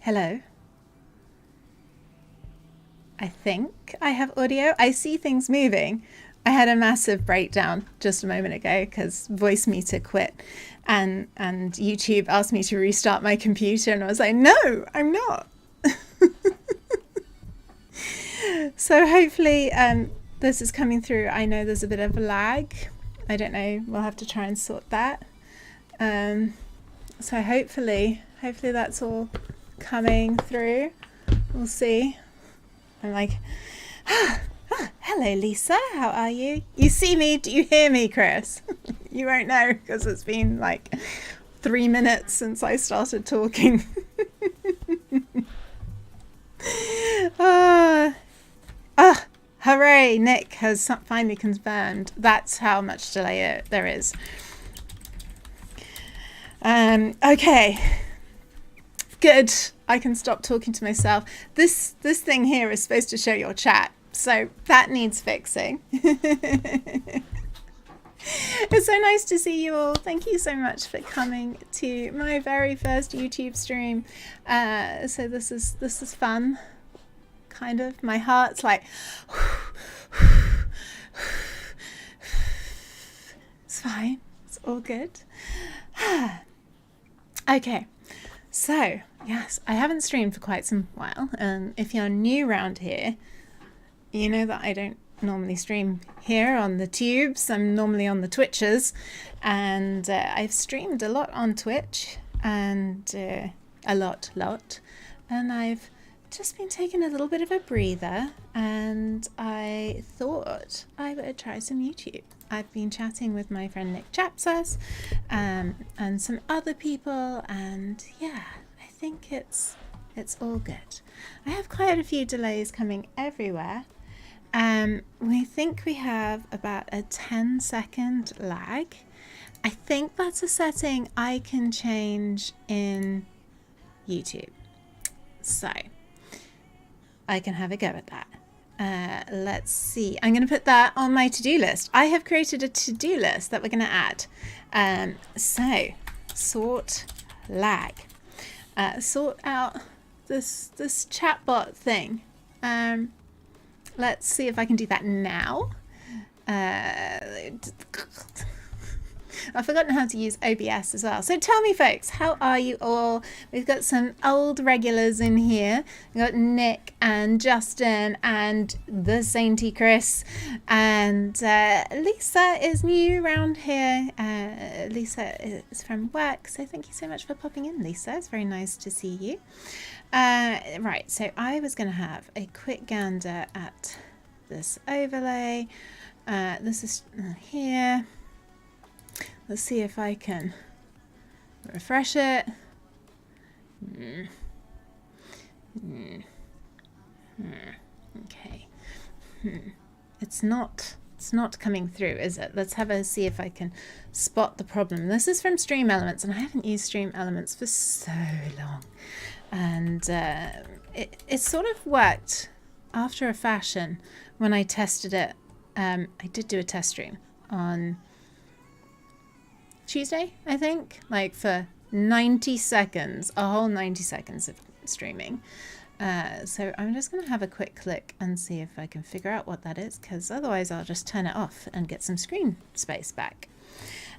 Hello. I think I have audio. I see things moving. I had a massive breakdown just a moment ago because voice meter quit and YouTube asked me to restart my computer and I was like, no, I'm not. So hopefully this is coming through. I know there's a bit of a lag. I don't know. We'll have to try and sort that. So hopefully that's all coming through. We'll see. I'm like, hello, Lisa. How are you? You see me? Do you hear me, Chris? You won't know because it's been like 3 minutes since I started talking. Hooray! Nick has finally confirmed. That's how much delay there is. Okay. Good. I can stop talking to myself. This thing here is supposed to show your chat, so that needs fixing. It's so nice to see you all. Thank you so much for coming to my very first YouTube stream. So this is fun. Kind of. My heart's like it's fine. It's all good. Okay. So, yes, I haven't streamed for quite some while, and if you're new around here, you know that I don't normally stream here on the tubes. I'm normally on the Twitches, and I've streamed a lot on Twitch, and a lot, and I've just been taking a little bit of a breather, and I thought I would try some YouTube. I've been chatting with my friend Nick Chapsas and some other people, and yeah, I think it's all good. I have quite a few delays coming everywhere. We think we have about a 10-second lag. I think that's a setting I can change in YouTube. So I can have a go at that. Let's see. I'm going to put that on my to-do list. I have created a to-do list that we're going to add. So sort lag. Sort out this chatbot thing. Let's see if I can do that now. I've forgotten how to use OBS as well. So tell me, folks, how are you all? We've got some old regulars in here. We've got Nick and Justin and the Sainty Chris. And Lisa is new around here. Lisa is from work. So thank you so much for popping in, Lisa. It's very nice to see you. Right, so I was going to have a quick gander at this overlay. This is here. Let's see if I can refresh it. Okay. It's not coming through, is it? Let's see if I can spot the problem. This is from Stream Elements, and I haven't used Stream Elements for so long. And it sort of worked after a fashion when I tested it. I did do a test stream on Tuesday, I think, like for 90 seconds, a whole 90 seconds of streaming. So I'm just going to have a quick click and see if I can figure out what that is, because otherwise I'll just turn it off and get some screen space back.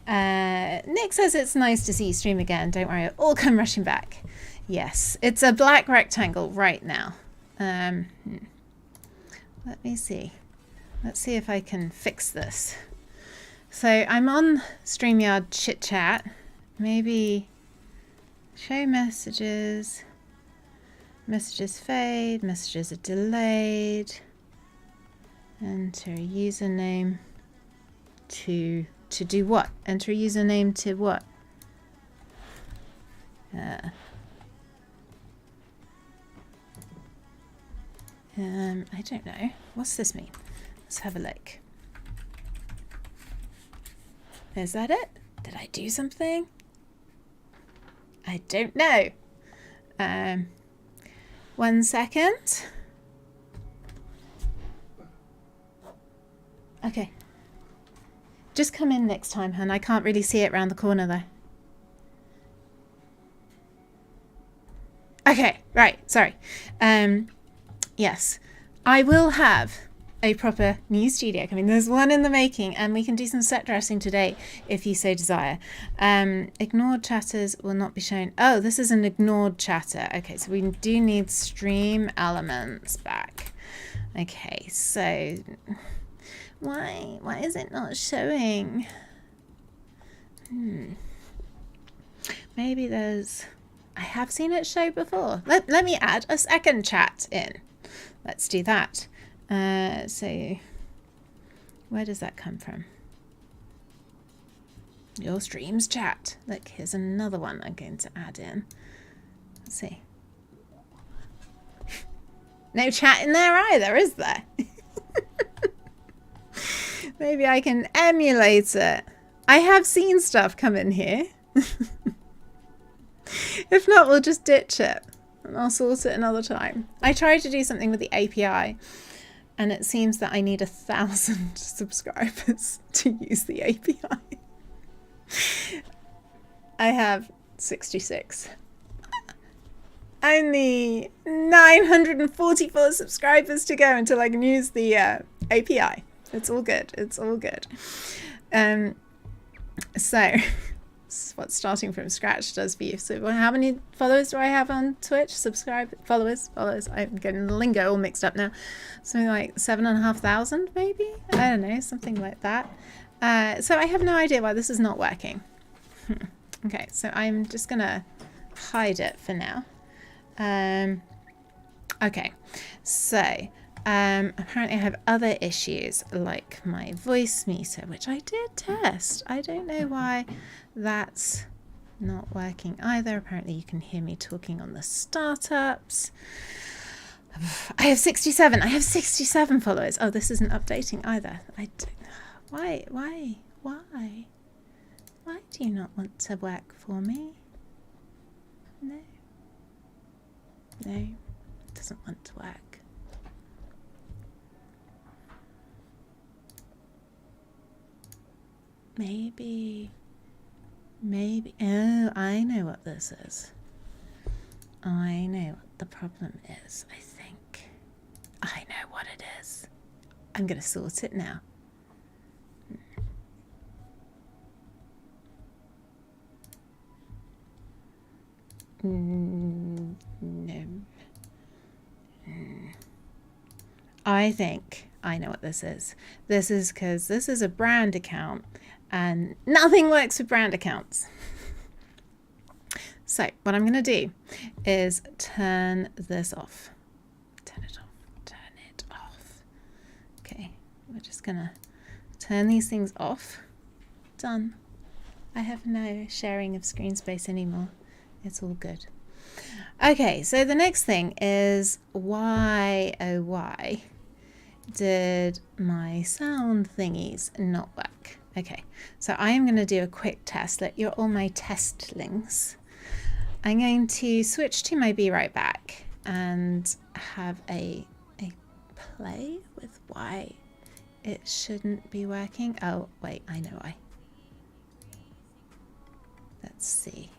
Nick says it's nice to see you stream again. Don't worry, it'll all come rushing back. Yes, it's a black rectangle right now. Let me see. Let's see if I can fix this. So I'm on StreamYard Chit Chat. Maybe show messages. Messages fade. Messages are delayed. Enter a username to do what? Enter a username to what? I don't know. What's this mean? Let's have a look. Is that it? Did I do something? I don't know. 1 second. Okay. Just come in next time, hun. I can't really see it round the corner though. Okay. Right, sorry. Yes, I will have a proper new studio coming. There's one in the making, and we can do some set dressing today if you so desire. Ignored chatters will not be shown. Oh, this is an ignored chatter. Okay, so we do need stream elements back. Okay, so why is it not showing? Maybe there's... I have seen it show before. Let me add a second chat in. Let's do that. So where does that come from? Your streams chat. Look, here's another one I'm going to add in. Let's see. No chat in there either, is there? Maybe I can emulate it. I have seen stuff come in here. If not, we'll just ditch it and I'll sort it another time. I tried to do something with the API and it seems that I need 1,000 subscribers to use the API. I have 66. Only 944 subscribers to go until I can use the API. It's all good. It's all good. So this is what starting from scratch does for you. So how many followers do I have on Twitch? Followers. I'm getting the lingo all mixed up now. Something like 7,500 maybe? I don't know, something like that. So I have no idea why this is not working. Okay, so I'm just gonna hide it for now. Okay, so apparently I have other issues like my voice meter, which I did test. I don't know why that's not working either. Apparently you can hear me talking on the startups. I have 67. I have 67 followers. Oh, this isn't updating either. Why do you not want to work for me? No, it doesn't want to work. Maybe, oh, I know what this is. I know what the problem is, I think. I know what it is. I'm going to sort it now. No. I think I know what this is. This is because this is a brand account and nothing works with brand accounts. So what I'm going to do is turn this off. Turn it off. Turn it off. Okay, we're just going to turn these things off. Done. I have no sharing of screen space anymore. It's all good. Okay, so the next thing is why, oh why, did my sound thingies not work? Okay, so I am going to do a quick test. Let you're all my testlings. I'm going to switch to my Be Right Back and have a play with why it shouldn't be working. Oh, wait, I know why. Let's see.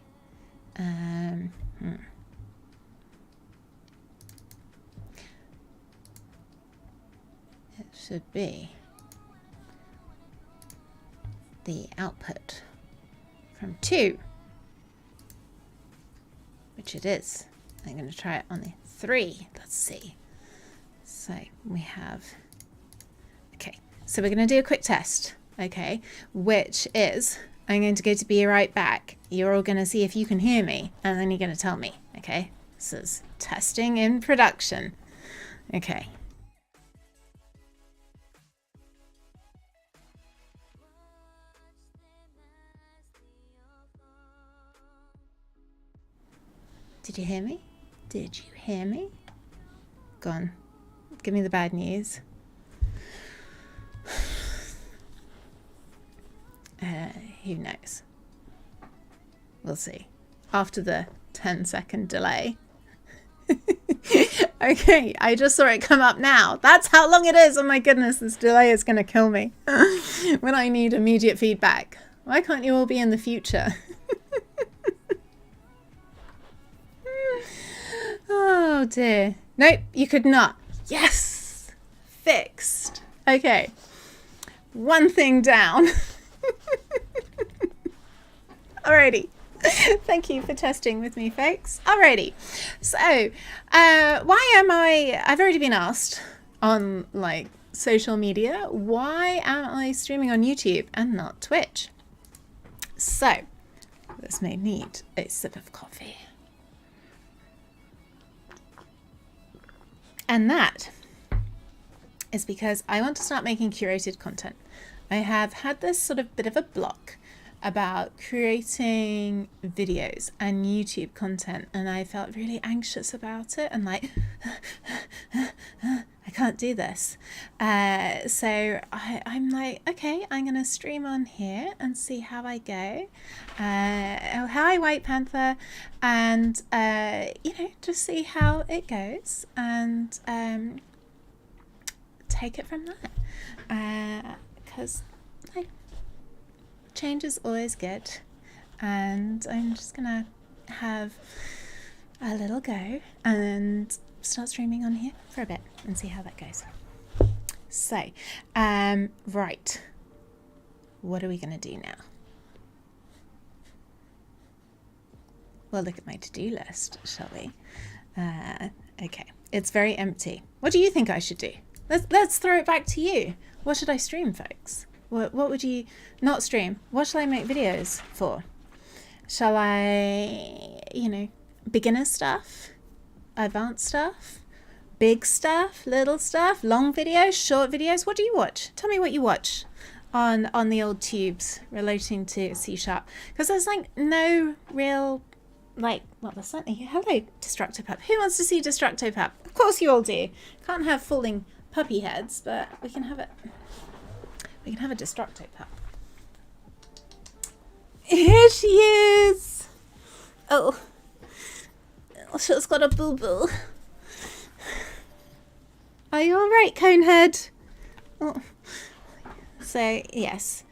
It should be the output from 2, which it is. I'm going to try it on the 3. Let's see. So we have, okay, so we're going to do a quick test, okay, which is I'm going to go to Be Right Back. You're all going to see if you can hear me, and then you're going to tell me, okay? This is testing in production. Okay. Did you hear me? Did you hear me? Go on. Give me the bad news. Who knows? We'll see. After the 10-second delay. Okay, I just saw it come up now. That's how long it is. Oh my goodness, this delay is going to kill me when I need immediate feedback. Why can't you all be in the future? Oh dear. Nope, you could not. Yes! Fixed. Okay. One thing down. Alrighty. Thank you for testing with me, folks. Alrighty. So, why am I've already been asked on like social media, why am I streaming on YouTube and not Twitch? So, this may need a sip of coffee. And that is because I want to start making curated content. I have had this sort of bit of a block about creating videos and YouTube content, and I felt really anxious about it and like I can't do this. So I'm like, okay, I'm gonna stream on here and see how I go. Oh, hi White Panther, and just see how it goes and take it from there. Because change is always good, and I'm just gonna have a little go and start streaming on here for a bit and see how that goes. So, right, what are we gonna do now? Well, look at my to-do list, shall we? Okay, it's very empty. What do you think I should do? Let's throw it back to you. What should I stream, folks? What would you not stream? What shall I make videos for? Shall I, beginner stuff, advanced stuff, big stuff, little stuff, long videos, short videos? What do you watch? Tell me what you watch on the old tubes relating to C#. Because there's like no real, there's certainly, hello, Destructo Pup. Who wants to see Destructo Pup? Of course you all do. Can't have falling puppy heads, but we can have it. We can have a Destructo Pup. Here she is. Oh, she's got a boo-boo. Are you all right, Conehead? Oh. So yes,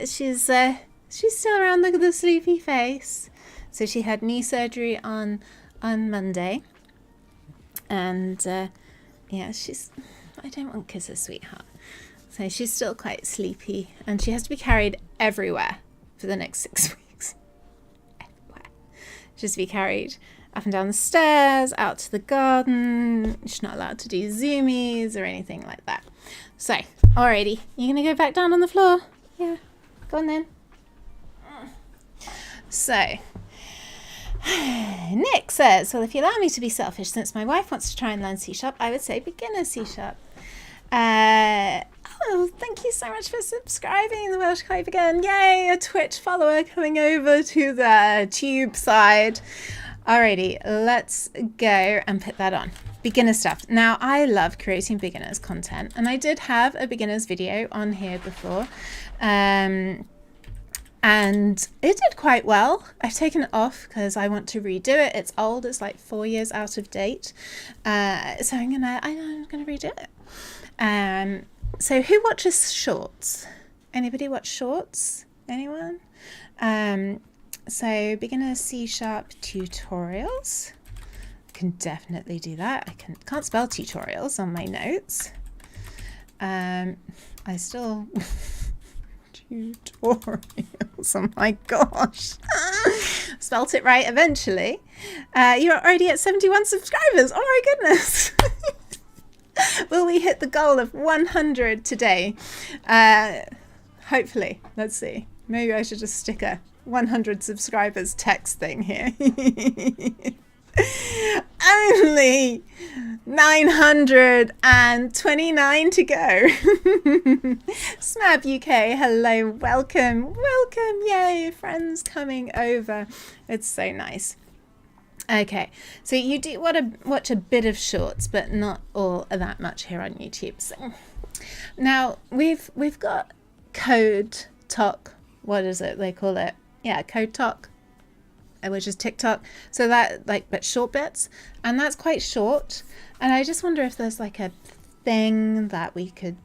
she's still around. Look at the sleepy face. So she had knee surgery on Monday, and she's. I don't want kisses, sweetheart. So she's still quite sleepy, and she has to be carried everywhere for the next 6 weeks. Everywhere. She has to be carried up and down the stairs, out to the garden. She's not allowed to do zoomies or anything like that. So, alrighty, you gonna go back down on the floor? Yeah, go on then. So, Nick says, well, if you allow me to be selfish, since my wife wants to try and learn C#, I would say beginner C#. Thank you so much for subscribing, the Welsh Hive again. Yay, a Twitch follower coming over to the tube side. Alrighty, let's go and put that on. Beginner stuff. Now, I love creating beginners content, and I did have a beginners video on here before. And it did quite well. I've taken it off because I want to redo it. It's old. It's like 4 years out of date. So I'm gonna redo it. So who watches shorts? Anybody watch shorts? Anyone? So beginner C# tutorials. Can definitely do that. I can't spell tutorials on my notes. I still tutorials. Oh my gosh. Spelt it right eventually. You're already at 71 subscribers. Oh my goodness. Will we hit the goal of 100 today? Hopefully. Let's see. Maybe I should just stick a 100 subscribers text thing here. Only 929 to go. Smab UK, hello, welcome, yay, friends coming over. It's so nice. Okay, so you do want to watch a bit of shorts, but not all that much here on YouTube. So now we've got Code Talk. What is it they call it? Yeah, Code Talk, which is TikTok. So that but short bits, and that's quite short. And I just wonder if there's like a thing that we could.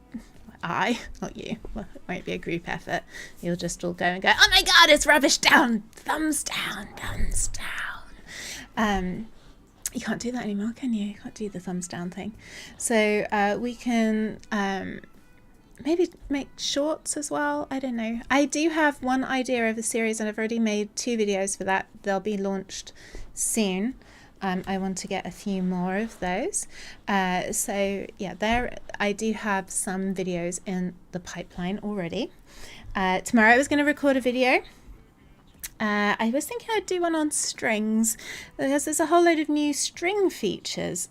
Not you. Well, it won't be a group effort. You'll just all go and go, oh my god, it's rubbish, down, thumbs down, thumbs down. You can't do that anymore, can you? You can't do the thumbs down thing. So we can maybe make shorts as well. I don't know. I do have one idea of a series, and I've already made 2 videos for that. They'll be launched soon. I want to get a few more of those. So yeah, I do have some videos in the pipeline already. Tomorrow I was going to record a video. I was thinking I'd do one on strings, because there's a whole load of new string features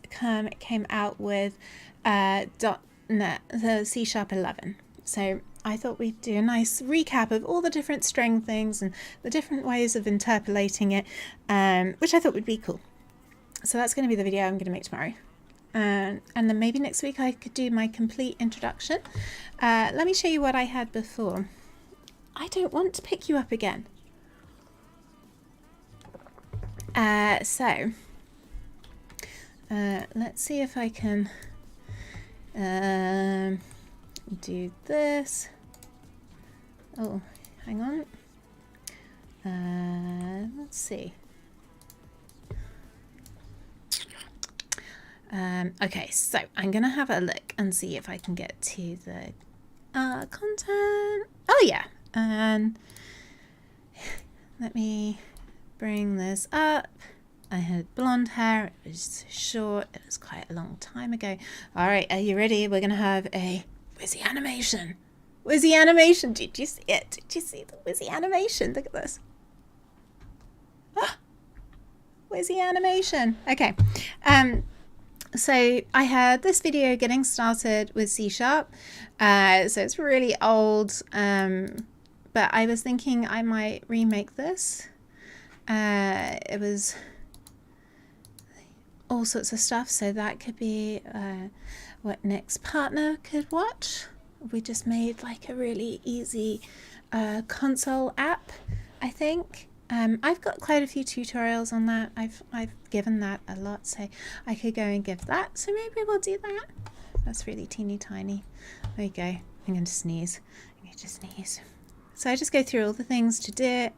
came out with dotnet, the C# 11. So I thought we'd do a nice recap of all the different string things and the different ways of interpolating it, which I thought would be cool. So that's going to be the video I'm going to make tomorrow. And then maybe next week I could do my complete introduction. Let me show you what I had before. I don't want to pick you up again. So let's see if I can do this. Oh, hang on. Let's see. Okay, so I'm gonna have a look and see if I can get to the content. Oh yeah, and let me bring this up. I had blonde hair, it was short, it was quite a long time ago. All right, are you ready? We're gonna have a Wizzy animation. Wizzy animation, did you see it? Did you see the Wizzy animation? Look at this. Ah, Wizzy animation. Okay, so I had this video getting started with C#, so it's really old, but I was thinking I might remake this. It was all sorts of stuff, so that could be what Nick's partner could watch. We just made like a really easy console app, I think. I've got quite a few tutorials on that. I've given that a lot, so I could go and give that. So maybe we'll do that. That's really teeny tiny. There you go. I'm going to sneeze. I'm going to sneeze. So I just go through all the things to do it.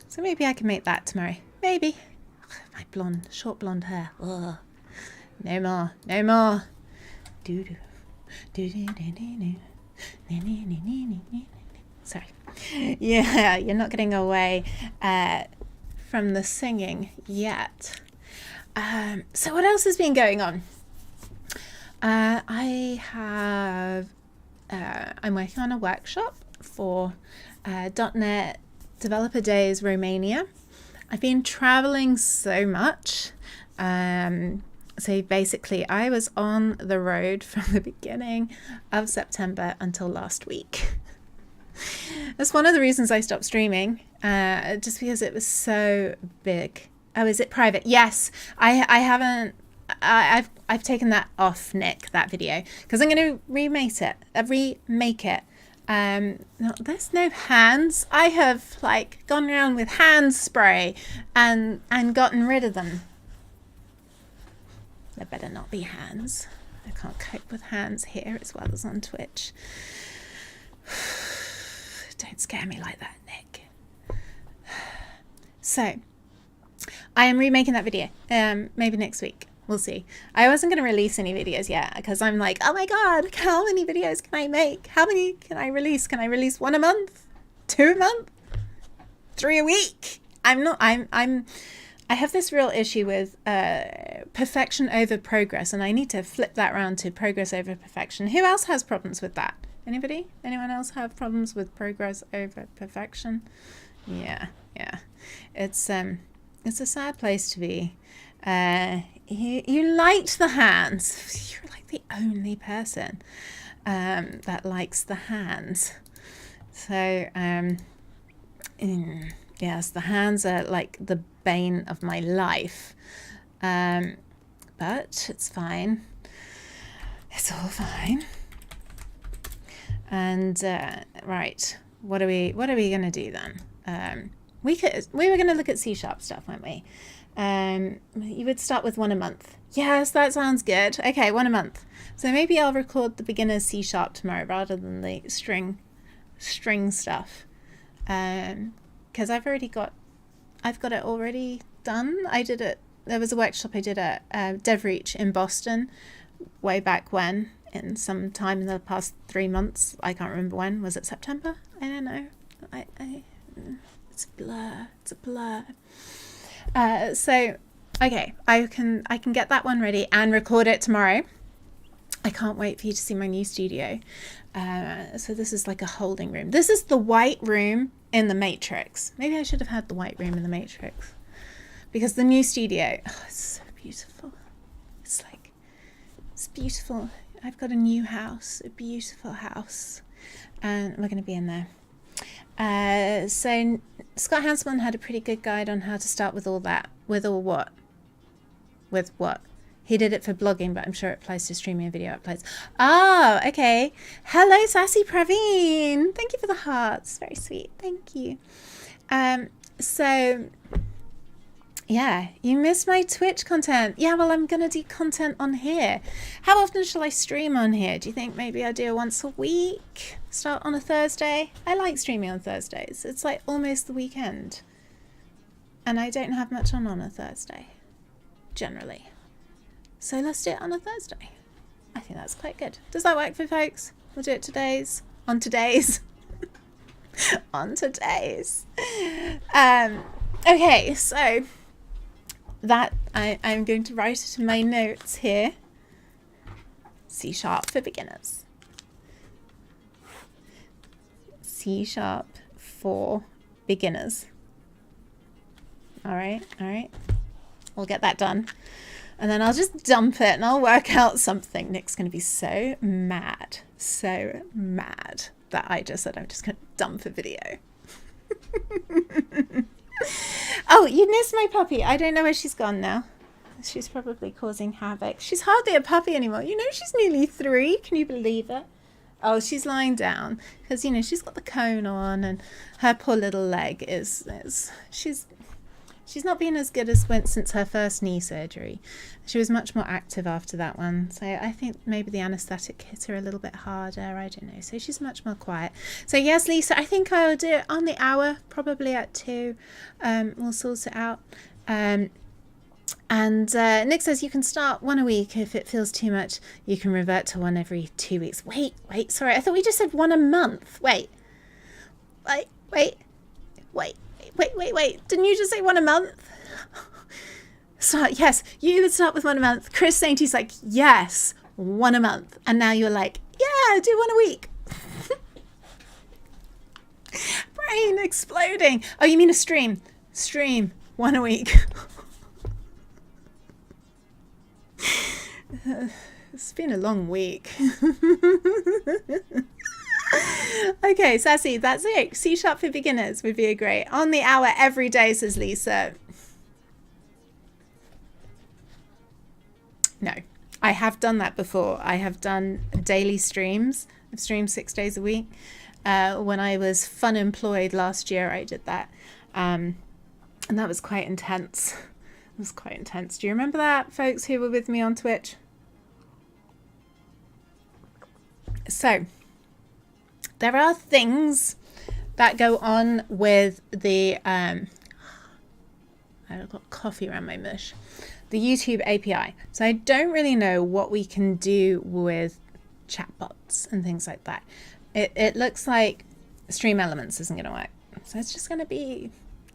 So maybe I can make that tomorrow. Maybe. Ugh, my short blonde hair. Ugh. No more. No more. Do do. Do do do do do. Sorry. Yeah, you're not getting away from the singing yet. So what else has been going on? I'm working on a workshop for dotnet Developer Days Romania. I've been traveling so much. So basically I was on the road from the beginning of September until last week. That's one of the reasons I stopped streaming, just because it was so big. Oh, is it private? Yes, I've taken that off, Nick, that video, because I'm going to remake it. No, there's no hands. I have like gone around with hand spray and gotten rid of them. There better not be hands. I can't cope with hands here as well as on Twitch. Don't scare me like that, Nick. So, I am remaking that video. Maybe next week. We'll see. I wasn't going to release any videos yet because I'm like, oh my god, how many videos can I make? How many can I release? Can I release 1 a month? 2 a month? 3 a week? I have this real issue with perfection over progress, and I need to flip that around to progress over perfection. Who else has problems with that? Anybody? Anyone else have problems with progress over perfection? Yeah. It's a sad place to be. You liked the hands. You're like the only person that likes the hands. So yes, the hands are like the bane of my life. But it's fine. It's all fine. And right, what are we gonna do then? We were gonna look at C# stuff, weren't we? You would start with 1 a month. Yes, that sounds good. Okay, 1 a month. So maybe I'll record the beginner's C# tomorrow rather than the string stuff. Because I've got it already done. I did it there was a workshop I did at DevReach in Boston way back when, in some time in the past 3 months. I can't remember when. Was it September? I don't know. It's a blur. It's a blur. So okay, I can get that one ready and record it tomorrow. I can't wait for you to see my new studio. So this is like a holding room. This is the white room in the Matrix. Maybe I should have had the white room in the Matrix, because the new studio, oh, it's so beautiful. It's like, it's beautiful. I've got a new house, a beautiful house, and we're going to be in there. So Scott Hanselman had a pretty good guide on how to start with all that. With what? He did it for blogging, but I'm sure it applies to streaming and video uploads. Oh, okay. Hello, Sassy Praveen. Thank you for the hearts. Very sweet. Thank you. So, yeah, you missed my Twitch content. Yeah, well, I'm going to do content on here. How often shall I stream on here? Do you think maybe I do it once a week? Start on a Thursday? I like streaming on Thursdays. It's like almost the weekend. And I don't have much on a Thursday, generally. So let's do it on a Thursday. I think that's quite good. Does that work for folks? We'll do it on today's. On today's. Okay, so that I'm going to write it in my notes here. C# for beginners. C# for beginners. All right. We'll get that done. And then I'll just dump it and I'll work out something. Nick's going to be so mad that I just said I'm just going to dump a video. Oh, you missed my puppy. I don't know where she's gone now. She's probably causing havoc. She's hardly a puppy anymore. You know, she's nearly 3. Can you believe it? Oh, she's lying down because, you know, she's got the cone on and her poor little leg she's not been as good as since her first knee surgery. She was much more active after that one. So I think maybe the anaesthetic hit her a little bit harder. I don't know. So she's much more quiet. So yes, Lisa, I think I'll do it on the hour, probably at 2. We'll sort it out. And Nick says you can start 1 a week. If it feels too much, you can revert to 1 every 2 weeks. Wait. Sorry, I thought we just said 1 a month. Wait. Didn't you just say 1 a month? Yes, you would start with 1 a month. Chris Saintie's like, yes, 1 a month. And now you're like, yeah, do 1 a week. Brain exploding. Oh, you mean a stream? Stream 1 a week. It's been a long week. Okay, Sassy, that's it. C# for beginners would be great. On the hour every day, says Lisa. No, I have done that before. I have done daily streams. I've streamed 6 days a week. When I was fun employed last year, I did that. And that was quite intense. It was quite intense. Do you remember that, folks who were with me on Twitch? So, there are things that go on with the, I've got coffee around my mush, the YouTube API. So I don't really know what we can do with chatbots and things like that. It looks like Stream Elements isn't going to work. So it's just going to be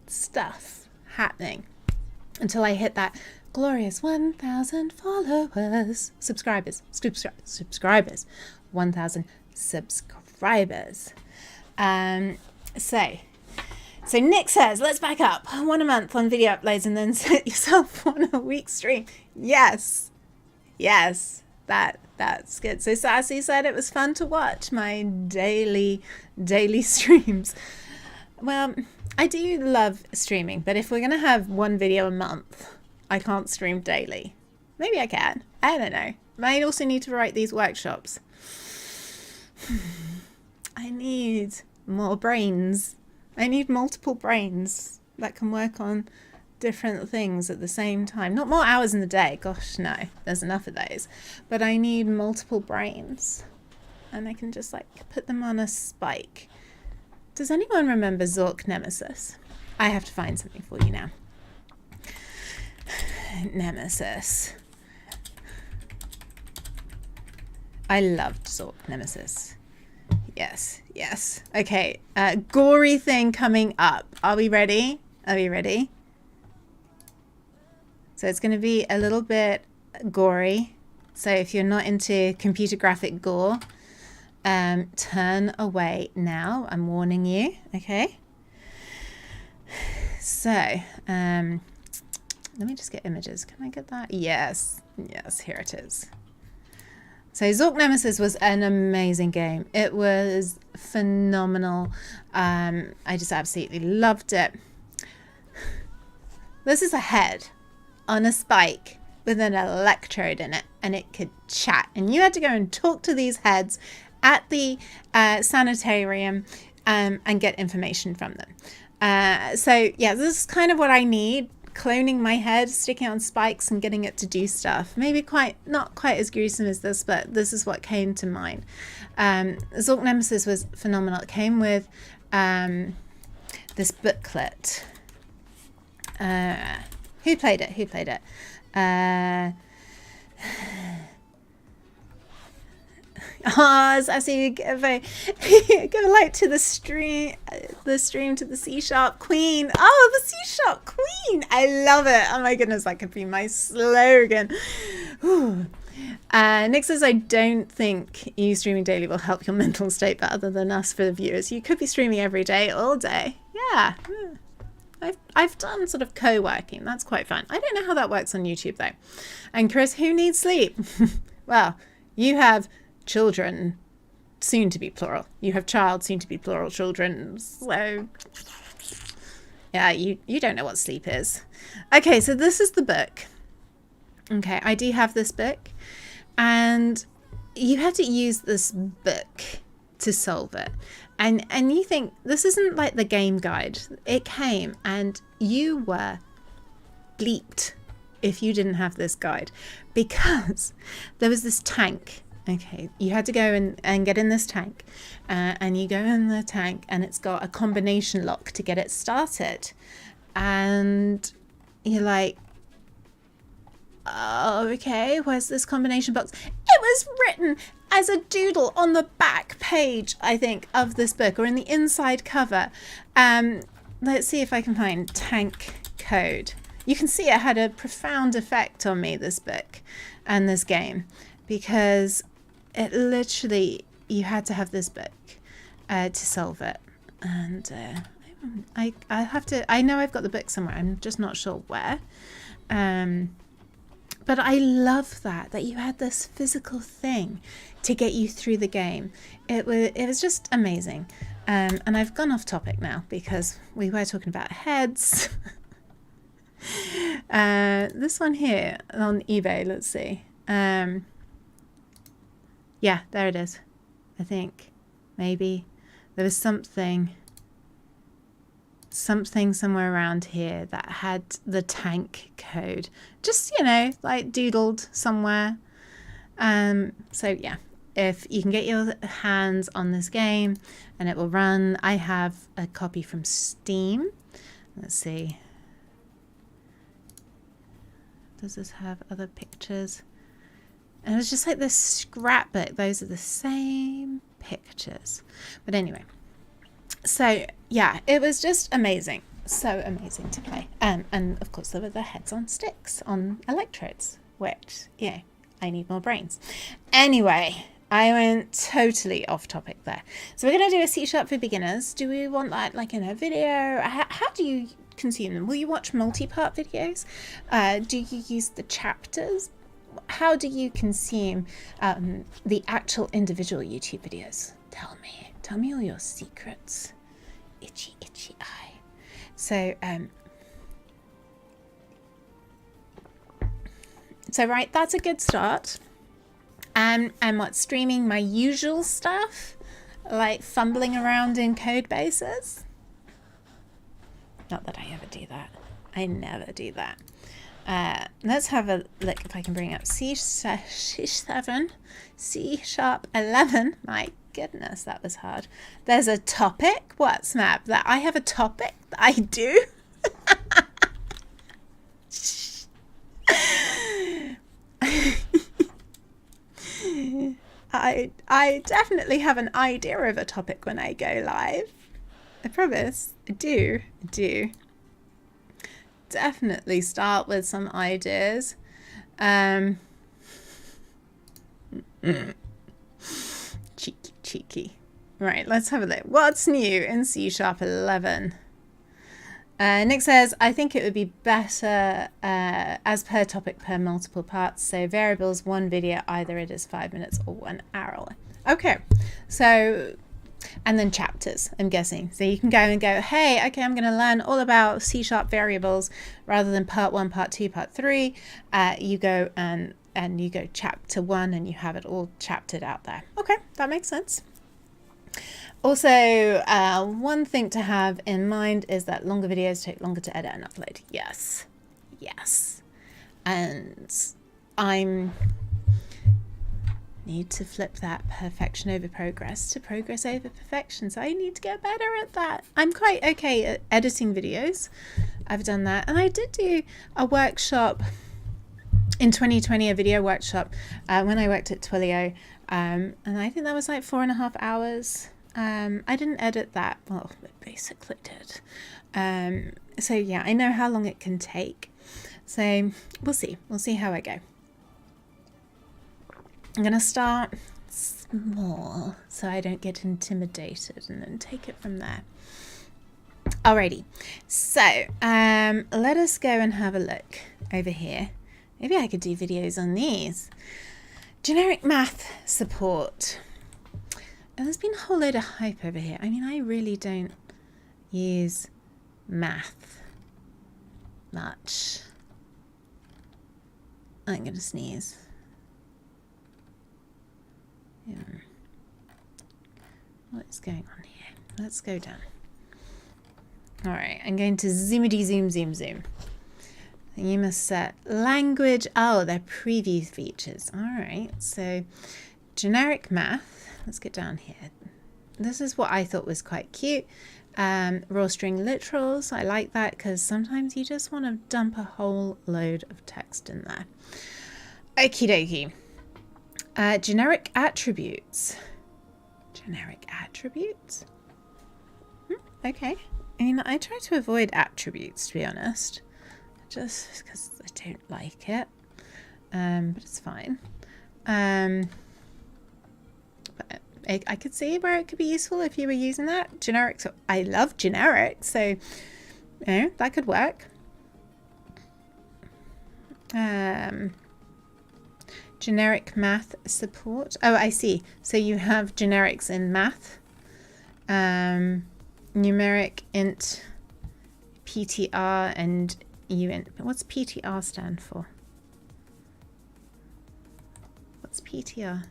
stuff happening until I hit that glorious 1,000 followers, subscribers, 1,000 subscribers. So Nick says, let's back up 1 a month on video uploads and then set yourself 1 a week stream. Yes, that's good. So Sassy said it was fun to watch my daily streams. Well, I do love streaming, but if we're gonna have 1 video a month, I can't stream daily. Maybe I can. I don't know. I also need to write these workshops. I need more brains. I need multiple brains that can work on different things at the same time. Not more hours in the day. Gosh, no. There's enough of those. But I need multiple brains. And I can just like put them on a spike. Does anyone remember Zork Nemesis? I have to find something for you now. Nemesis. I loved Zork Nemesis. Yes, yes. Okay, gory thing coming up. Are we ready? Are we ready? So it's going to be a little bit gory. So if you're not into computer graphic gore, turn away now. I'm warning you. Okay. So, let me just get images. Can I get that? Yes. Yes, here it is. So Zork Nemesis was an amazing game. It was phenomenal. I just absolutely loved it. This is a head on a spike with an electrode in it, and it could chat. And you had to go and talk to these heads at the sanitarium and get information from them. So yeah, this is kind of what I need. Cloning my head, sticking it on spikes and getting it to do stuff. Maybe not quite as gruesome as this, but this is what came to mind. Zork Nemesis was phenomenal. It came with this booklet. Who played it? Who played it? It's actually give a like to the stream to the C# Queen. Oh, the C# Queen. I love it. Oh my goodness, that could be my slogan. Nick says, I don't think you streaming daily will help your mental state, but other than us for the viewers, you could be streaming every day, all day. Yeah. I've done sort of co-working. That's quite fun. I don't know how that works on YouTube though. And Chris, who needs sleep? Well, you have children, soon to be plural. You have child, soon to be plural children. So yeah, you don't know what sleep is. Okay, so this is the book. Okay, I do have this book, and you have to use this book to solve it. And you think this isn't like the game guide. It came and you were bleeped if you didn't have this guide, because there was this tank. Okay, you had to go and get in this tank, and you go in the tank and it's got a combination lock to get it started, and you're like, oh, okay, where's this combination box? It was written as a doodle on the back page, I think, of this book, or in the inside cover. Let's see if I can find tank code. You can see it had a profound effect on me, this book and this game, because it literally, you had to have this book to solve it. And I have to, I know I've got the book somewhere, I'm just not sure where. But I love that you had this physical thing to get you through the game. It was just amazing. And I've gone off topic now because we were talking about heads. This one here on eBay, let's see. Yeah, there it is. I think maybe there was something somewhere around here that had the tank code, just, you know, like doodled somewhere. So yeah, if you can get your hands on this game and it will run. I have a copy from Steam. Let's see, does this have other pictures? And it was just like this scrapbook. Those are the same pictures, but anyway. So yeah, it was just amazing. So amazing to play. And of course there were the heads on sticks, on electrodes, which, yeah, I need more brains. Anyway, I went totally off topic there. So we're going to do a C# for beginners. Do we want that like in a video? How do you consume them? Will you watch multi-part videos? Do you use the chapters? How do you consume the actual individual YouTube videos? Tell me all your secrets. Itchy eye. So right, that's a good start. And what, streaming my usual stuff, like fumbling around in code bases? Not that I ever do that. I never do that. Let's have a look if I can bring up C7, C#11. My goodness, that was hard. There's a topic. What, Smap? That I have a topic that I do? I definitely have an idea of a topic when I go live. I promise. I do. Definitely start with some ideas. Cheeky. Right, let's have a look. What's new in C# 11? Nick says, I think it would be better as per topic per multiple parts. So variables, one video, either it is 5 minutes or 1 hour. Okay, so, and then chapters, I'm guessing. So you can go and go, hey, okay, I'm going to learn all about C# variables rather than part 1, part 2, part 3. You go and you go chapter 1 and you have it all chaptered out there. Okay, that makes sense. Also, one thing to have in mind is that longer videos take longer to edit and upload. Yes. And I need to flip that perfection over progress to progress over perfection. So I need to get better at that. I'm quite okay at editing videos. I've done that. And I did do a workshop in 2020, a video workshop when I worked at Twilio. And I think that was like 4.5 hours. I didn't edit that. Well, I basically did. So yeah, I know how long it can take. So we'll see. We'll see how I go. I'm going to start small so I don't get intimidated and then take it from there. Alrighty. So let us go and have a look over here. Maybe I could do videos on these. Generic math support. And there's been a whole load of hype over here. I mean, I really don't use math much. I'm going to sneeze. Yeah. What is going on here? Let's go down. All right, I'm going to zoomity zoom. You must set language. Oh, they're preview features. All right, so generic math. Let's get down here. This is what I thought was quite cute. Raw string literals. I like that because sometimes you just want to dump a whole load of text in there. Okie dokie. Generic attributes. Okay. I mean, I try to avoid attributes, to be honest. Just because I don't like it. But it's fine. But I could see where it could be useful if you were using that. Generics, I love generics, so you know, that could work. Generic math support. Oh, I see. So you have generics in math. Numeric int PTR and uint. What's PTR stand for? What's PTR?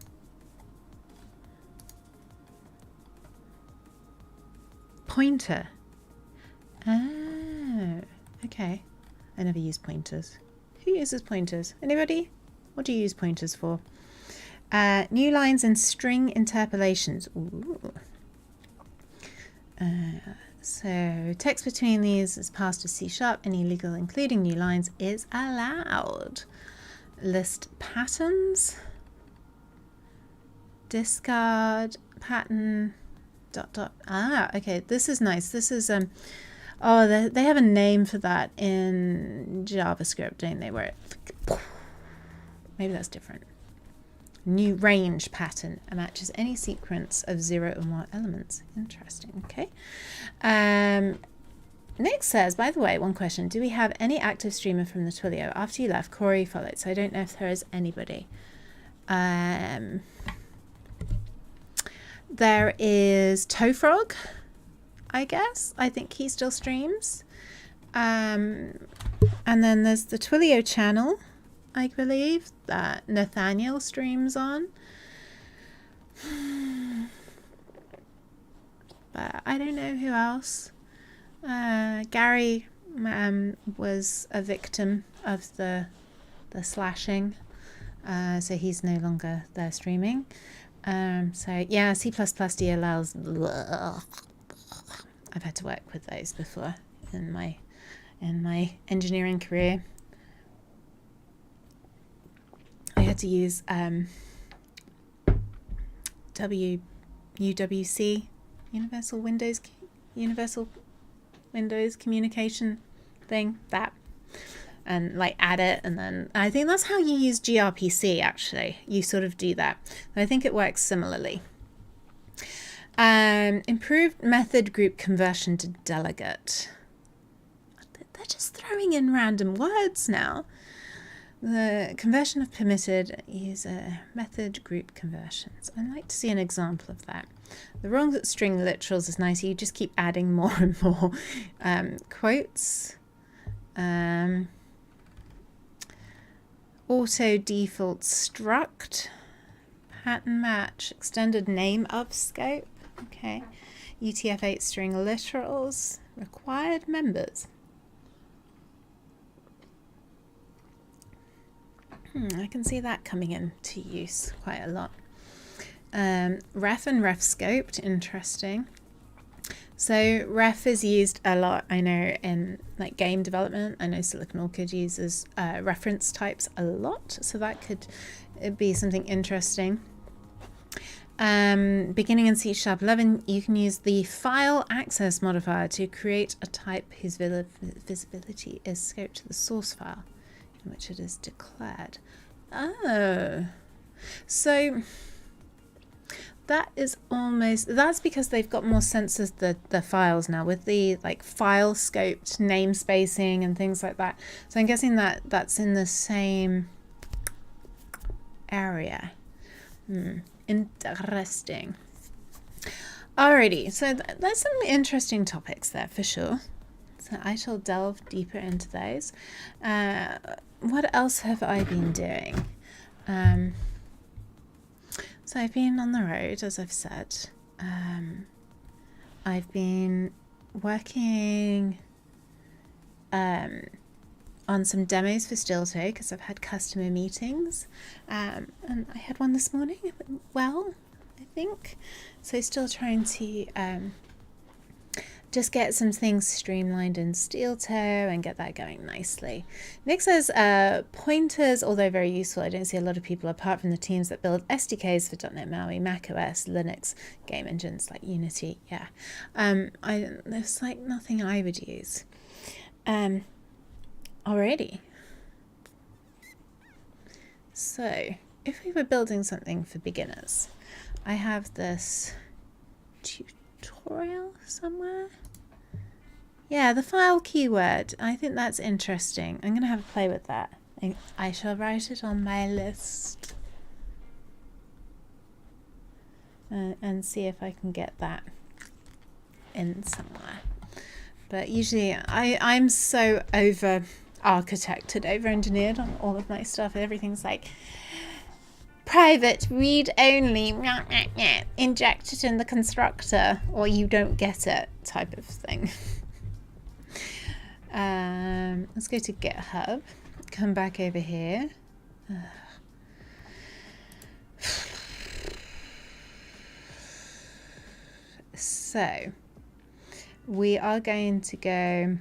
Pointer. Oh, okay. I never use pointers. Who uses pointers? Anybody? What do you use pointers for? New lines and string interpolations. Ooh. So text between these is passed to C#. Any legal, including new lines, is allowed. List patterns. Discard pattern. ... Ah, okay, this is nice. This is oh, they have a name for that in JavaScript, don't they, where it maybe that's different. New range pattern matches any sequence of 0 or more elements. Interesting. Okay. Nick says, by the way, one question: do we have any active streamer from the Twilio? After you left, Corey followed, so I don't know if there is anybody. There is Toefrog, I guess. I think he still streams. And then there's the Twilio channel, I believe, that Nathaniel streams on. But I don't know who else. Gary was a victim of the slashing, so he's no longer there streaming. So yeah, C++ DLLs. Bleh. I've had to work with those before in my engineering career. I had to use UWC, Universal Windows Communication thing, that, and like add it, and then I think that's how you use gRPC actually. You sort of do that. I think it works similarly. Improved method group conversion to delegate. They're just throwing in random words now. The conversion of permitted user method group conversions. I'd like to see an example of that. The wrong string literals is nice. You just keep adding more and more quotes. Auto default struct. Pattern match. Extended name of scope. Okay. UTF-8 string literals. Required members. I can see that coming into use quite a lot. Ref and ref scoped, interesting. So ref is used a lot, I know, in like game development. I know Silicon Orchid uses reference types a lot, so that could be something interesting. Beginning in C# 11, you can use the file access modifier to create a type whose visibility is scoped to the source file in which it is declared. Oh, so that's because they've got more sense of the files now with the like file scoped namespacing and things like that. So I'm guessing that that's in the same area. Interesting. Alrighty, so there's some interesting topics there for sure. So I shall delve deeper into those. What else have I been doing? So I've been on the road, as I've said. I've been working on some demos for Stilto because I've had customer meetings. And I had one this morning. It went well, I think. So still trying to just get some things streamlined in Stilto and get that going nicely. Nick says pointers, although very useful, I don't see a lot of people apart from the teams that build SDKs for .NET MAUI, macOS, Linux, game engines like Unity. Yeah, there's like nothing I would use. Alrighty. So if we were building something for beginners, I have this tutorial somewhere. Yeah, the file keyword. I think that's interesting. I'm going to have a play with that. I shall write it on my list and see if I can get that in somewhere. But usually I'm so over architected, over engineered on all of my stuff. Everything's like private, read only, inject it in the constructor or you don't get it type of thing. Let's go to GitHub, come back over here. So we are going to go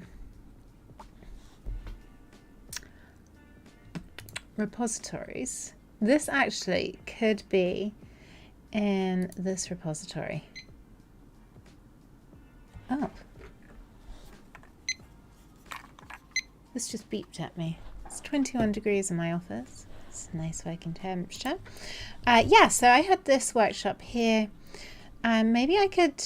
repositories. This actually could be in this repository. Oh. This just beeped at me. It's 21 degrees in my office. It's a nice working temperature. Yeah, so I had this workshop here. Maybe I could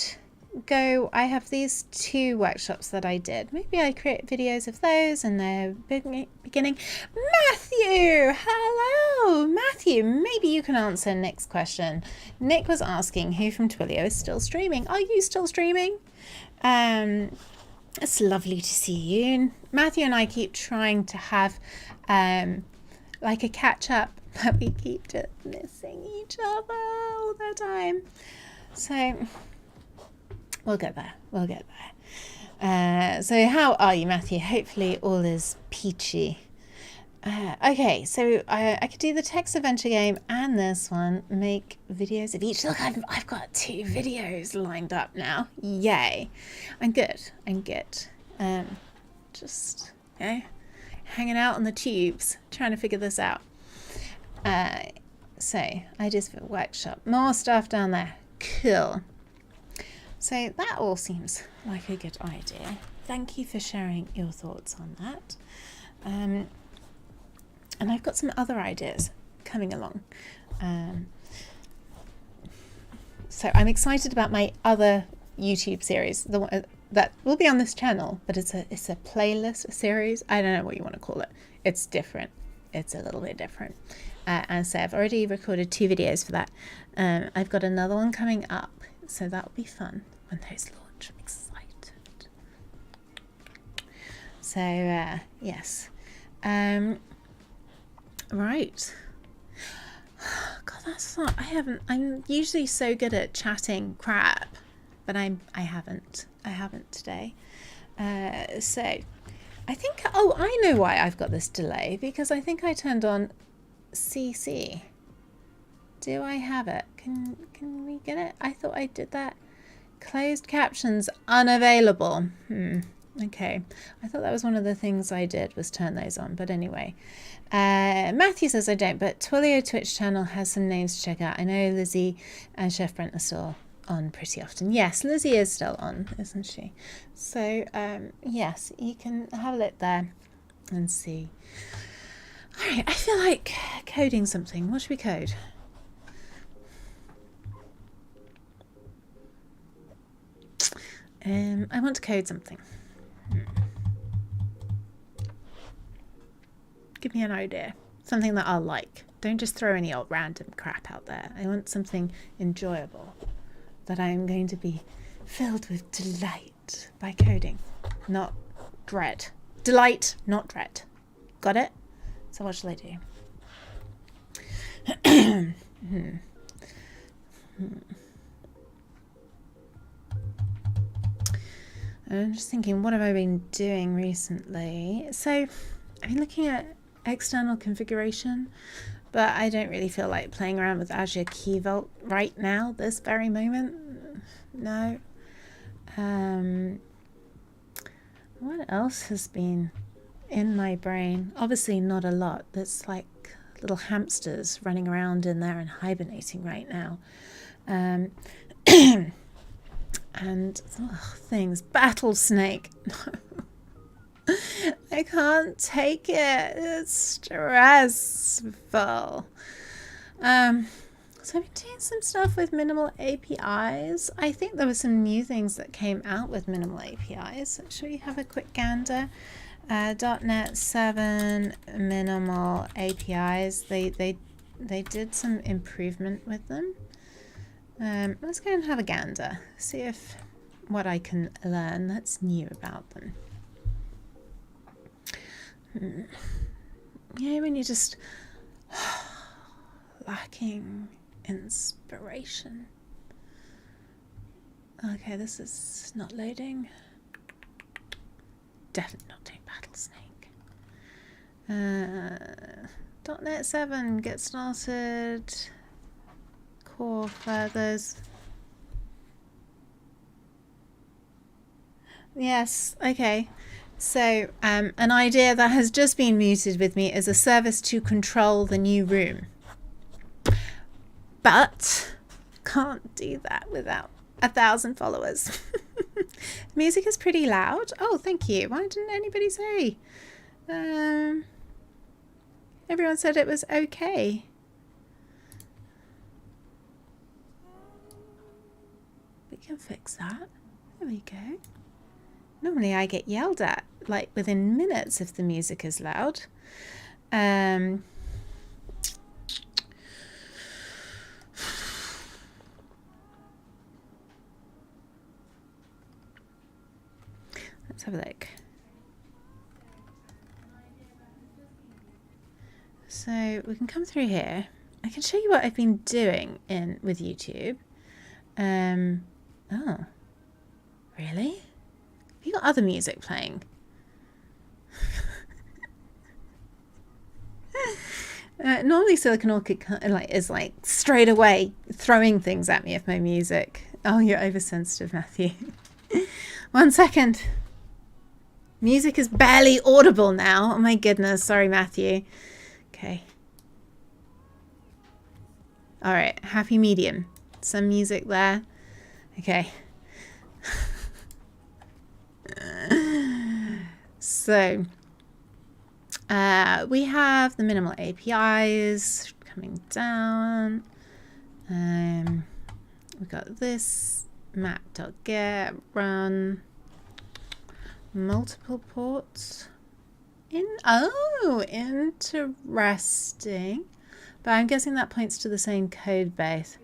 go, I have these 2 workshops that I did. Maybe I create videos of those in the beginning. Matthew! Hello! Matthew, maybe you can answer Nick's question. Nick was asking who from Twilio is still streaming. Are you still streaming? It's lovely to see you. Matthew and I keep trying to have like a catch up, but we keep just missing each other all the time. So we'll get there. We'll get there. So how are you, Matthew? Hopefully all is peachy. Okay, so I could do the text adventure game and this one, make videos of each. Look, I've got 2 videos lined up now. Yay. I'm good. Just, hanging out on the tubes, trying to figure this out. So, ideas for workshop. More stuff down there. Cool. So that all seems like a good idea. Thank you for sharing your thoughts on that. And I've got some other ideas coming along. So I'm excited about my other YouTube series, the one that will be on this channel, but it's a playlist series. I don't know what you want to call it. It's different. It's a little bit different. And so I've already recorded 2 videos for that. I've got another one coming up, so that will be fun when those launch. I'm excited. So yes. Right. God, that's not. I'm usually so good at chatting crap, but I haven't today. So I think. Oh, I know why I've got this delay, because I think I turned on CC. Do I have it? Can we get it? I thought I did that. Closed captions unavailable. Okay. I thought that was one of the things I did, was turn those on. But anyway, Matthew says I don't, but Twilio Twitch channel has some names to check out. I know Lizzie and Chef Brent are still on pretty often. Yes, Lizzie is still on, isn't she? So yes, you can have a look there and see. All right, I feel like coding something. What should we code? I want to code something. Give me an idea. Something that I'll like. Don't just throw any old random crap out there. I want something enjoyable that I'm going to be filled with delight by coding, not dread. Delight, not dread. Got it? So what shall I do? I'm just thinking, what have I been doing recently? So I've been looking at external configuration, but I don't really feel like playing around with Azure Key Vault right now, this very moment. No. What else has been in my brain? Obviously not a lot. There's like little hamsters running around in there and hibernating right now. And things. Battle snake. I can't take it. It's stressful. So I've been doing some stuff with minimal APIs. I think there were some new things that came out with minimal APIs. Shall we have a quick gander? .NET 7 minimal APIs. They did some improvement with them. Let's go and have a gander. See if what I can learn that's new about them. Yeah, when you're just lacking inspiration. Okay, this is not loading. Definitely not doing Battlesnake. .NET 7, get started. Core furthers. Yes, okay. So an idea that has just been muted with me is a service to control the new room. But can't do that without 1,000 followers. Music is pretty loud. Oh, thank you. Why didn't anybody say? Everyone said it was okay. We can fix that. There we go. Normally I get yelled at like within minutes if the music is loud. Let's have a look. So we can come through here. I can show you what I've been doing with YouTube. Oh, really? Have you got other music playing? Normally Silicon Orchid is like straight away throwing things at me if my music. Oh, you're oversensitive, Matthew. 1 second. Music is barely audible now. Oh my goodness. Sorry, Matthew. Okay. All right, happy medium. Some music there. Okay. So we have the minimal APIs coming down. We got this map.get run multiple ports. Oh, interesting. But I'm guessing that points to the same code base.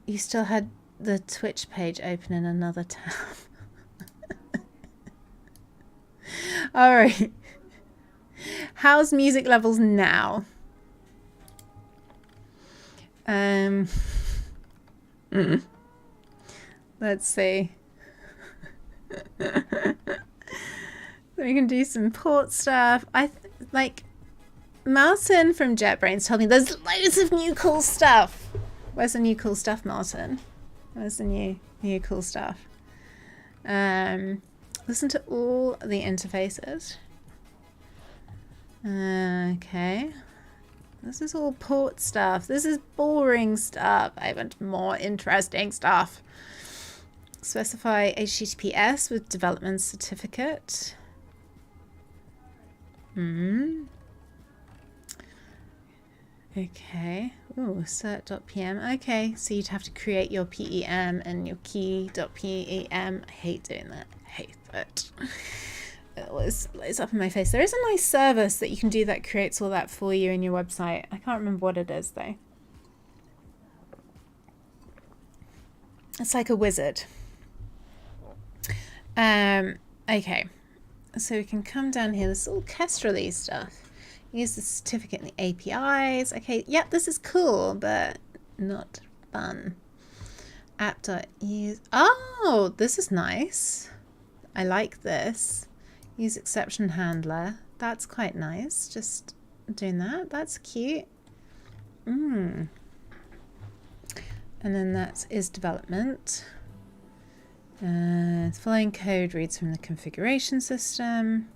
You still had the Twitch page open in another tab. All right. How's music levels now? Let's see. We can do some port stuff. Like Martin from JetBrains told me there's loads of new cool stuff. Where's the new cool stuff, Martin? Where's the new cool stuff? Listen to all the interfaces. Okay. This is all port stuff. This is boring stuff. I want more interesting stuff. Specify HTTPS with development certificate. Okay. Ooh, cert.pm. Okay, so you'd have to create your PEM and your key.pem. I hate doing that. I hate it. It's up in my face. There is a nice service that you can do that creates all that for you in your website. I can't remember what it is though. It's like a wizard. Okay. So we can come down here. This is all Kestrel-y stuff. Use the certificate in the APIs. Okay, yep, this is cool, but not fun. App.use. Oh, this is nice. I like this. Use exception handler. That's quite nice. Just doing that. That's cute. And then that is development. Following code reads from the configuration system.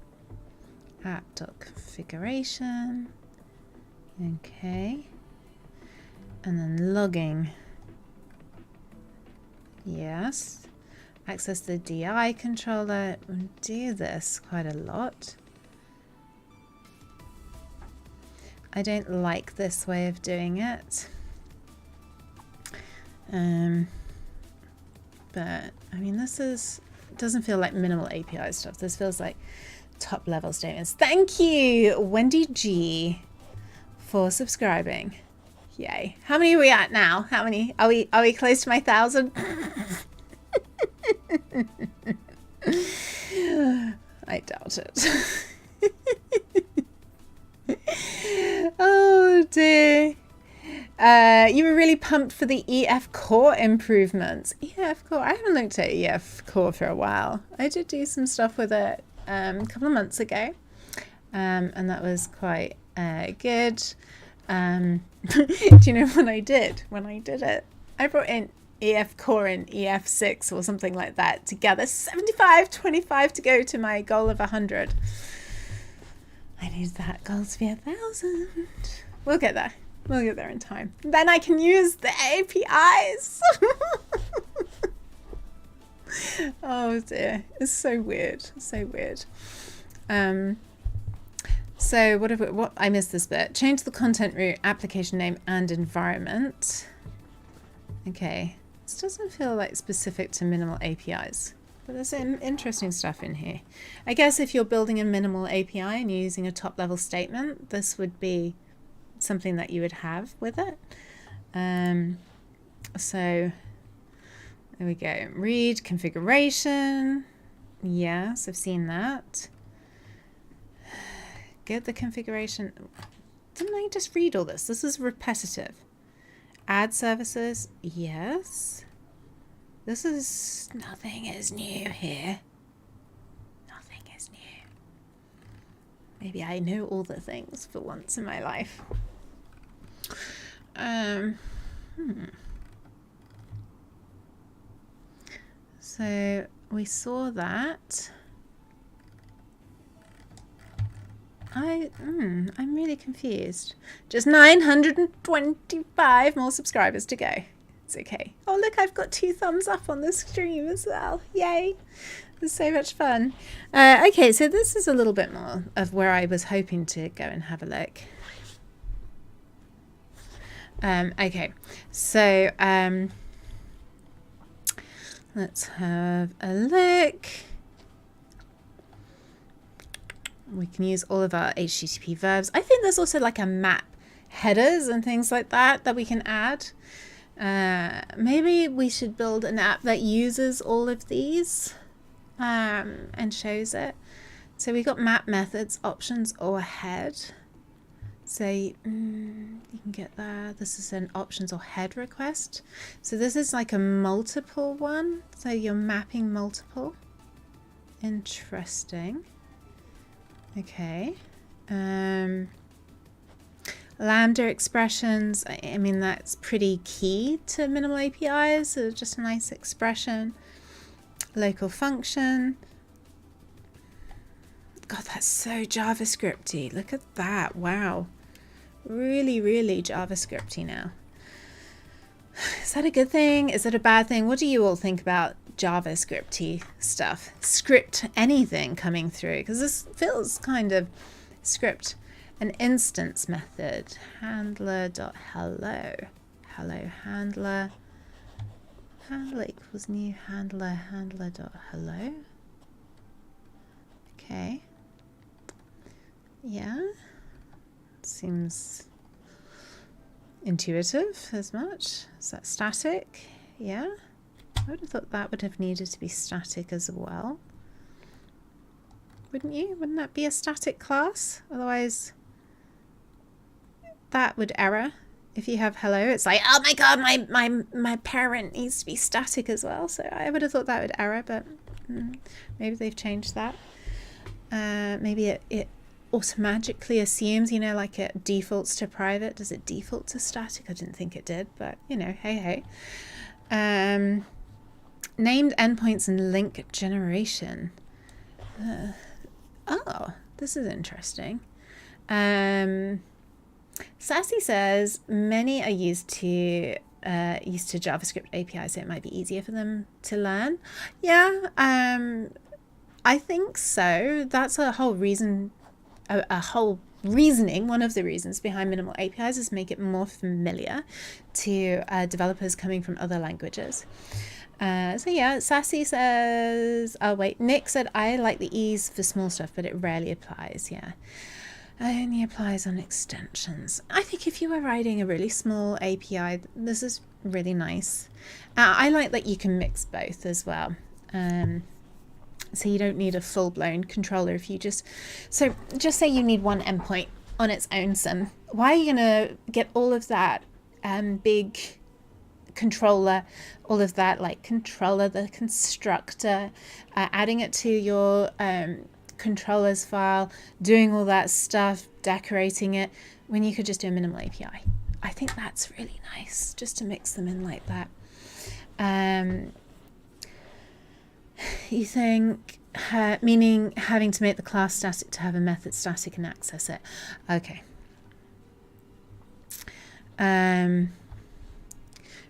App.configuration. Okay. And then logging. Yes. Access the DI controller. We'll do this quite a lot. I don't like this way of doing it. But I mean, this doesn't feel like minimal API stuff. This feels like top level statements. Thank you, Wendy G, for subscribing. Yay. How many are we at now? How many? Are we close to my 1,000? I doubt it. Oh dear. You were really pumped for the EF Core improvements. EF Core, I haven't looked at EF Core for a while. I did do some stuff with it a couple of months ago, and that was quite good. Do you know when I did it? I brought in EF Core and EF6 or something like that together. 75, 25 to go to my goal of 100. I need that goal to be 1,000. We'll get there. We'll get there in time. Then I can use the APIs. Oh dear, it's so weird. So weird. So what I missed this bit. Change the content root, application name, and environment. Okay, this doesn't feel like specific to minimal APIs, but there's some interesting stuff in here. I guess if you're building a minimal API and you're using a top level statement, this would be something that you would have with it. So there we go. Read configuration. Yes, I've seen that. Get the configuration. Didn't I just read all this? This is repetitive. Add services. Yes. Nothing is new here. Nothing is new. Maybe I know all the things for once in my life. So we saw that. I'm really confused. Just 925 more subscribers to go. It's okay. Oh, look, I've got 2 thumbs up on the stream as well. Yay. It's so much fun. Okay, so this is a little bit more of where I was hoping to go and have a look. Okay, so let's have a look. We can use all of our HTTP verbs. I think there's also like a map headers and things like that we can add. Maybe we should build an app that uses all of these and shows it. So we got map methods, options, or head. So you can get that. This is an options or head request. So this is like a multiple one. So you're mapping multiple. Interesting. Okay. Lambda expressions. I mean, that's pretty key to minimal APIs. So just a nice expression. Local function. God, that's so JavaScripty. Look at that. Wow. Really, really JavaScripty now. Is that a good thing? Is it a bad thing? What do you all think about JavaScripty stuff? Script anything coming through? Because this feels kind of script. An instance method. Handler.hello. Hello handler. Handler equals new handler. Handler.hello. Okay. Yeah. Seems intuitive as much. Is that static? Yeah. I would have thought that would have needed to be static as well. Wouldn't you? Wouldn't that be a static class? Otherwise, that would error. If you have hello, it's like, oh my god, my parent needs to be static as well. So I would have thought that would error, but maybe they've changed that. Maybe it automatically assumes, you know, like it defaults to private. Does it default to static? I didn't think it did, but you know, hey. Named endpoints and link generation. Oh, this is interesting. Sassy says many are used to JavaScript APIs, so it might be easier for them to learn. Yeah, I think so. That's a whole reason, a whole reasoning. One of the reasons behind minimal APIs is make it more familiar to developers coming from other languages. So yeah, Sassy says, oh wait, Nick said, I like the ease for small stuff, but it rarely applies. Yeah, it only applies on extensions. I think if you were writing a really small API, this is really nice. I like that you can mix both as well. So you don't need a full-blown controller if you just say you need one endpoint on its own sim. Why are you gonna get all of that big controller, all of that like controller, the constructor, adding it to your controllers file, doing all that stuff, decorating it, when you could just do a minimal API. I think that's really nice, just to mix them in like that. You think, meaning having to make the class static to have a method static and access it. Okay.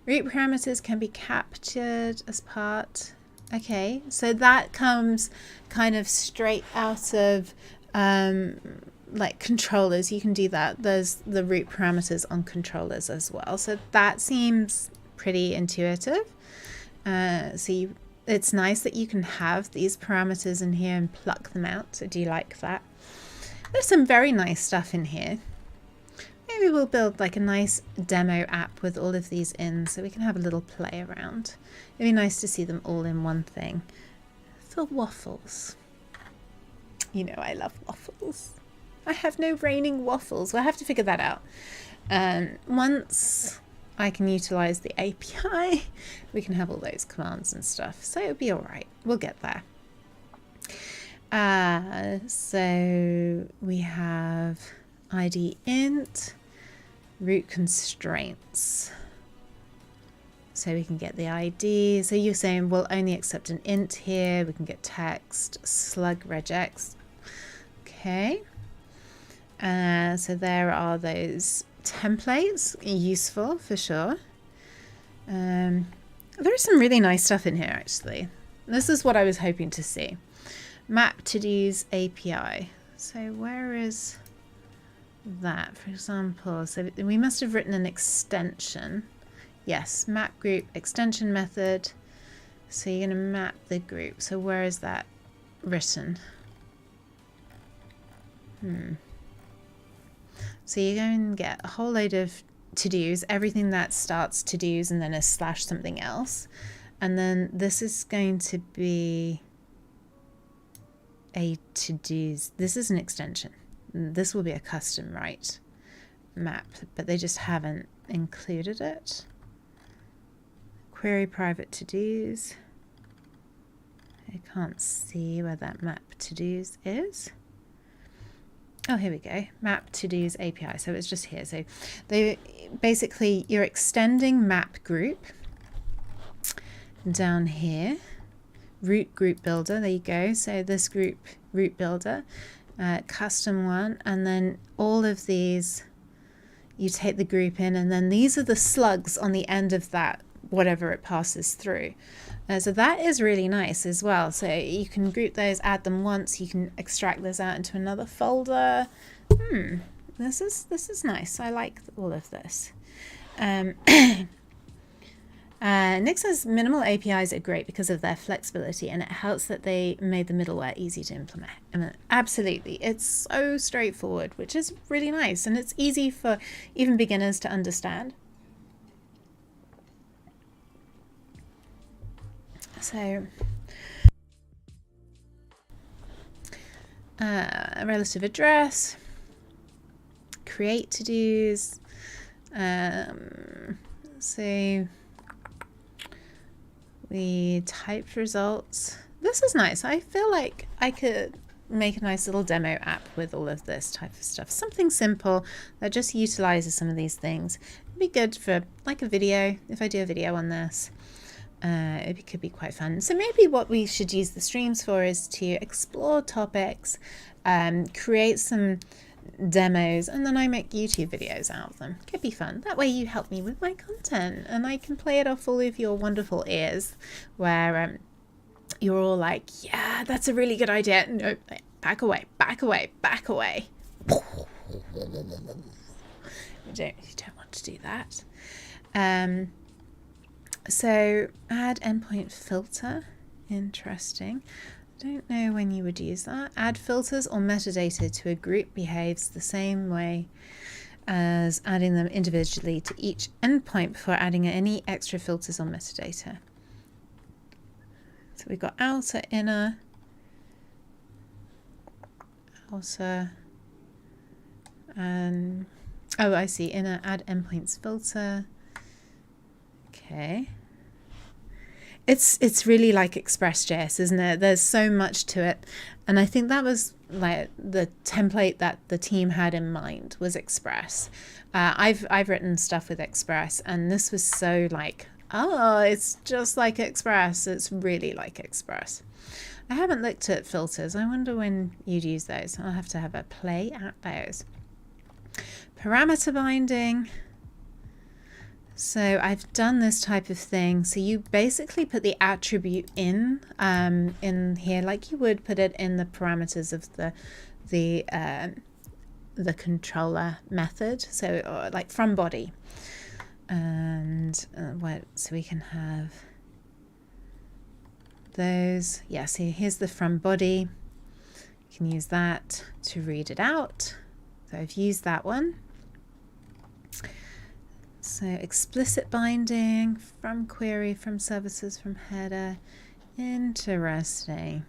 Root parameters can be captured as part. Okay, so that comes kind of straight out of like controllers. You can do that. There's the root parameters on controllers as well. So that seems pretty intuitive. It's nice that you can have these parameters in here and pluck them out. So do you like that? There's some very nice stuff in here. Maybe we'll build like a nice demo app with all of these in so we can have a little play around. It'd be nice to see them all in one thing. For waffles. You know I love waffles. I have no raining waffles. We'll have to figure that out. Once I can utilize the API, we can have all those commands and stuff. So it'll be all right. We'll get there. So we have ID int, root constraints. So we can get the ID. So you're saying we'll only accept an int here. We can get text, slug regex. Okay. So there are those templates, useful for sure. There is some really nice stuff in here actually. This is what I was hoping to see. Map to-dos API. So where is that, for example? So we must have written an extension. Yes, map group extension method. So you're going to map the group. So where is that written? So you're going to get a whole load of to-dos, everything that starts to-dos and then a slash something else. And then this is going to be a to-dos. This is an extension. This will be a custom, right, map, but they just haven't included it. Query private to-dos. I can't see where that map to-dos is. Oh, here we go. Map to-dos API. So it's just here. So they basically, you're extending map group down here. Root group builder. There you go. So this group root builder, custom one, and then all of these, you take the group in, and then these are the slugs on the end of that, whatever it passes through. So that is really nice as well. So you can group those, add them once, you can extract those out into another folder. This is nice. I like all of this. Nix says minimal APIs are great because of their flexibility, and it helps that they made the middleware easy to implement. Absolutely, it's so straightforward, which is really nice, and it's easy for even beginners to understand. So, a relative address, create to-dos, so we typed results. This is nice. I feel like I could make a nice little demo app with all of this type of stuff. Something simple that just utilizes some of these things. It'd be good for like a video, if I do a video on this. It could be quite fun. So maybe what we should use the streams for is to explore topics, create some demos, and then I make YouTube videos out of them. Could be fun. That way you help me with my content and I can play it off all of your wonderful ears where you're all like, yeah, that's a really good idea. No, back away, back away, back away. You don't want to do that. So add endpoint filter. Interesting. I don't know when you would use that. Add filters or metadata to a group behaves the same way as adding them individually to each endpoint before adding any extra filters or metadata. So we've got outer, inner, outer, and oh, I see, inner, add endpoints filter. Okay. It's really like Express.js, isn't it? There's so much to it. And I think that was like the template that the team had in mind was Express. I've written stuff with Express, and this was so like, oh, it's just like Express. It's really like Express. I haven't looked at filters. I wonder when you'd use those. I'll have to have a play at those. Parameter binding. So I've done this type of thing. So you basically put the attribute in here, like you would put it in the parameters of the controller method. So like from body, and so we can have those. Yeah. So here's the from body. You can use that to read it out. So I've used that one. So explicit binding, from query, from services, from header. Interesting.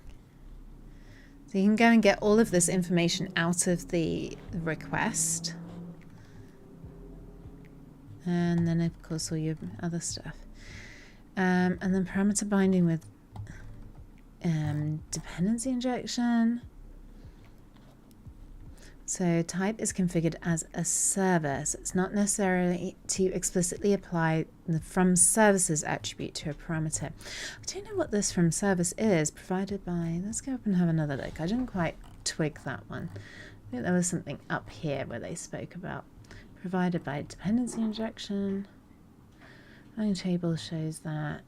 So you can go and get all of this information out of the request. And then of course all your other stuff. And then parameter binding with dependency injection. So type is configured as a server, so it's not necessarily to explicitly apply the from services attribute to a parameter. I don't know what this from service is, provided by, let's go up and have another look. I didn't quite twig that one. I think there was something up here where they spoke about provided by dependency injection. Line table shows that.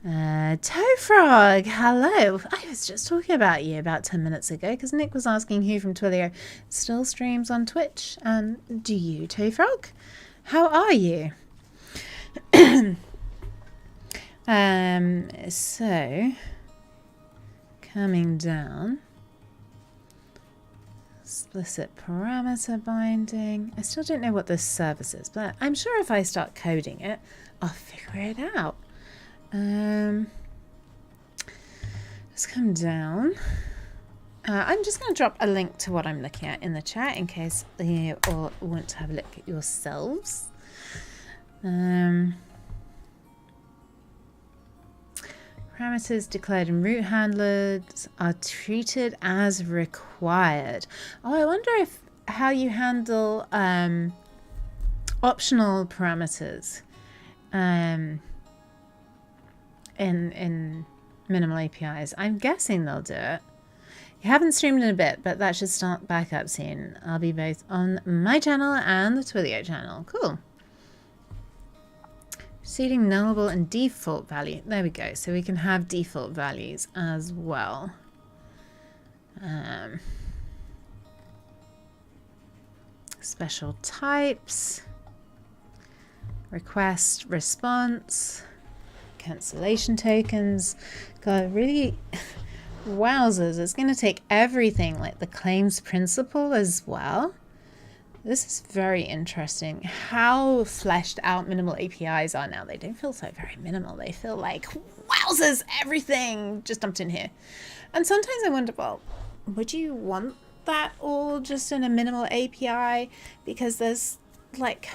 Toefrog, hello. I was just talking about you about 10 minutes ago because Nick was asking who from Twilio still streams on Twitch. And do you, Toefrog? How are you? So coming down, explicit parameter binding. I still don't know what this service is, but I'm sure if I start coding it, I'll figure it out. Let's come down. I'm just going to drop a link to what I'm looking at in the chat in case you all want to have a look at yourselves. Parameters declared in root handlers are treated as required. Oh, I wonder if how you handle optional parameters in minimal APIs. I'm guessing they'll do it. You haven't streamed in a bit, but that should start back up soon. I'll be both on my channel and the Twilio channel. Cool. Seeding nullable and default value. There we go. So we can have default values as well. Special types. Request, response. Cancellation tokens. God, really, wowzers. It's going to take everything like the claims principle as well. This is very interesting. How fleshed out minimal APIs are now. They don't feel so very minimal. They feel like, wowzers, everything just dumped in here. And sometimes I wonder, well, would you want that all just in a minimal API? Because there's like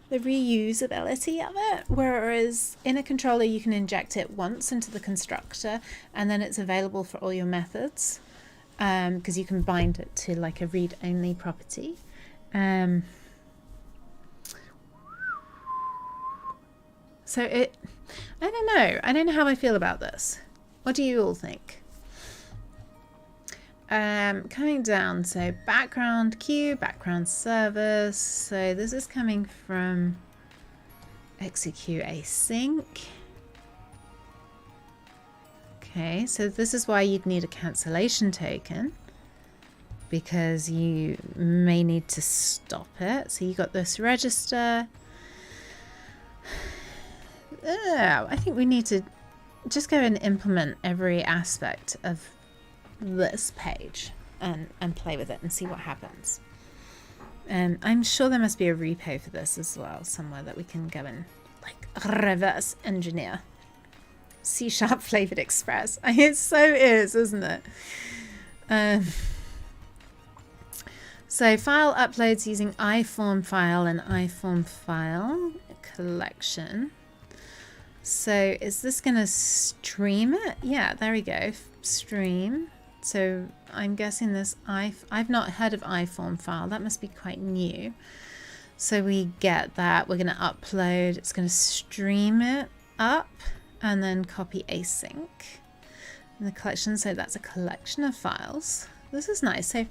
the reusability of it. Whereas in a controller, you can inject it once into the constructor and then it's available for all your methods. Because you can bind it to like a read-only property. So I don't know. I don't know how I feel about this. What do you all think? Coming down, so background queue, background service. So this is coming from execute async. Okay, so this is why you'd need a cancellation token, because you may need to stop it. So you got this register. I think we need to just go and implement every aspect of this page and play with it and see what happens. I'm sure there must be a repo for this as well, somewhere that we can go and like reverse engineer. C# flavored express. It so is, isn't it? So file uploads using iForm file and iForm file collection. So is this going to stream it? Yeah, there we go. Stream. So I'm guessing this I've not heard of iForm file. That must be quite new. So we get that. We're going to upload. It's going to stream it up and then copy async in the collection. So that's a collection of files. This is nice. So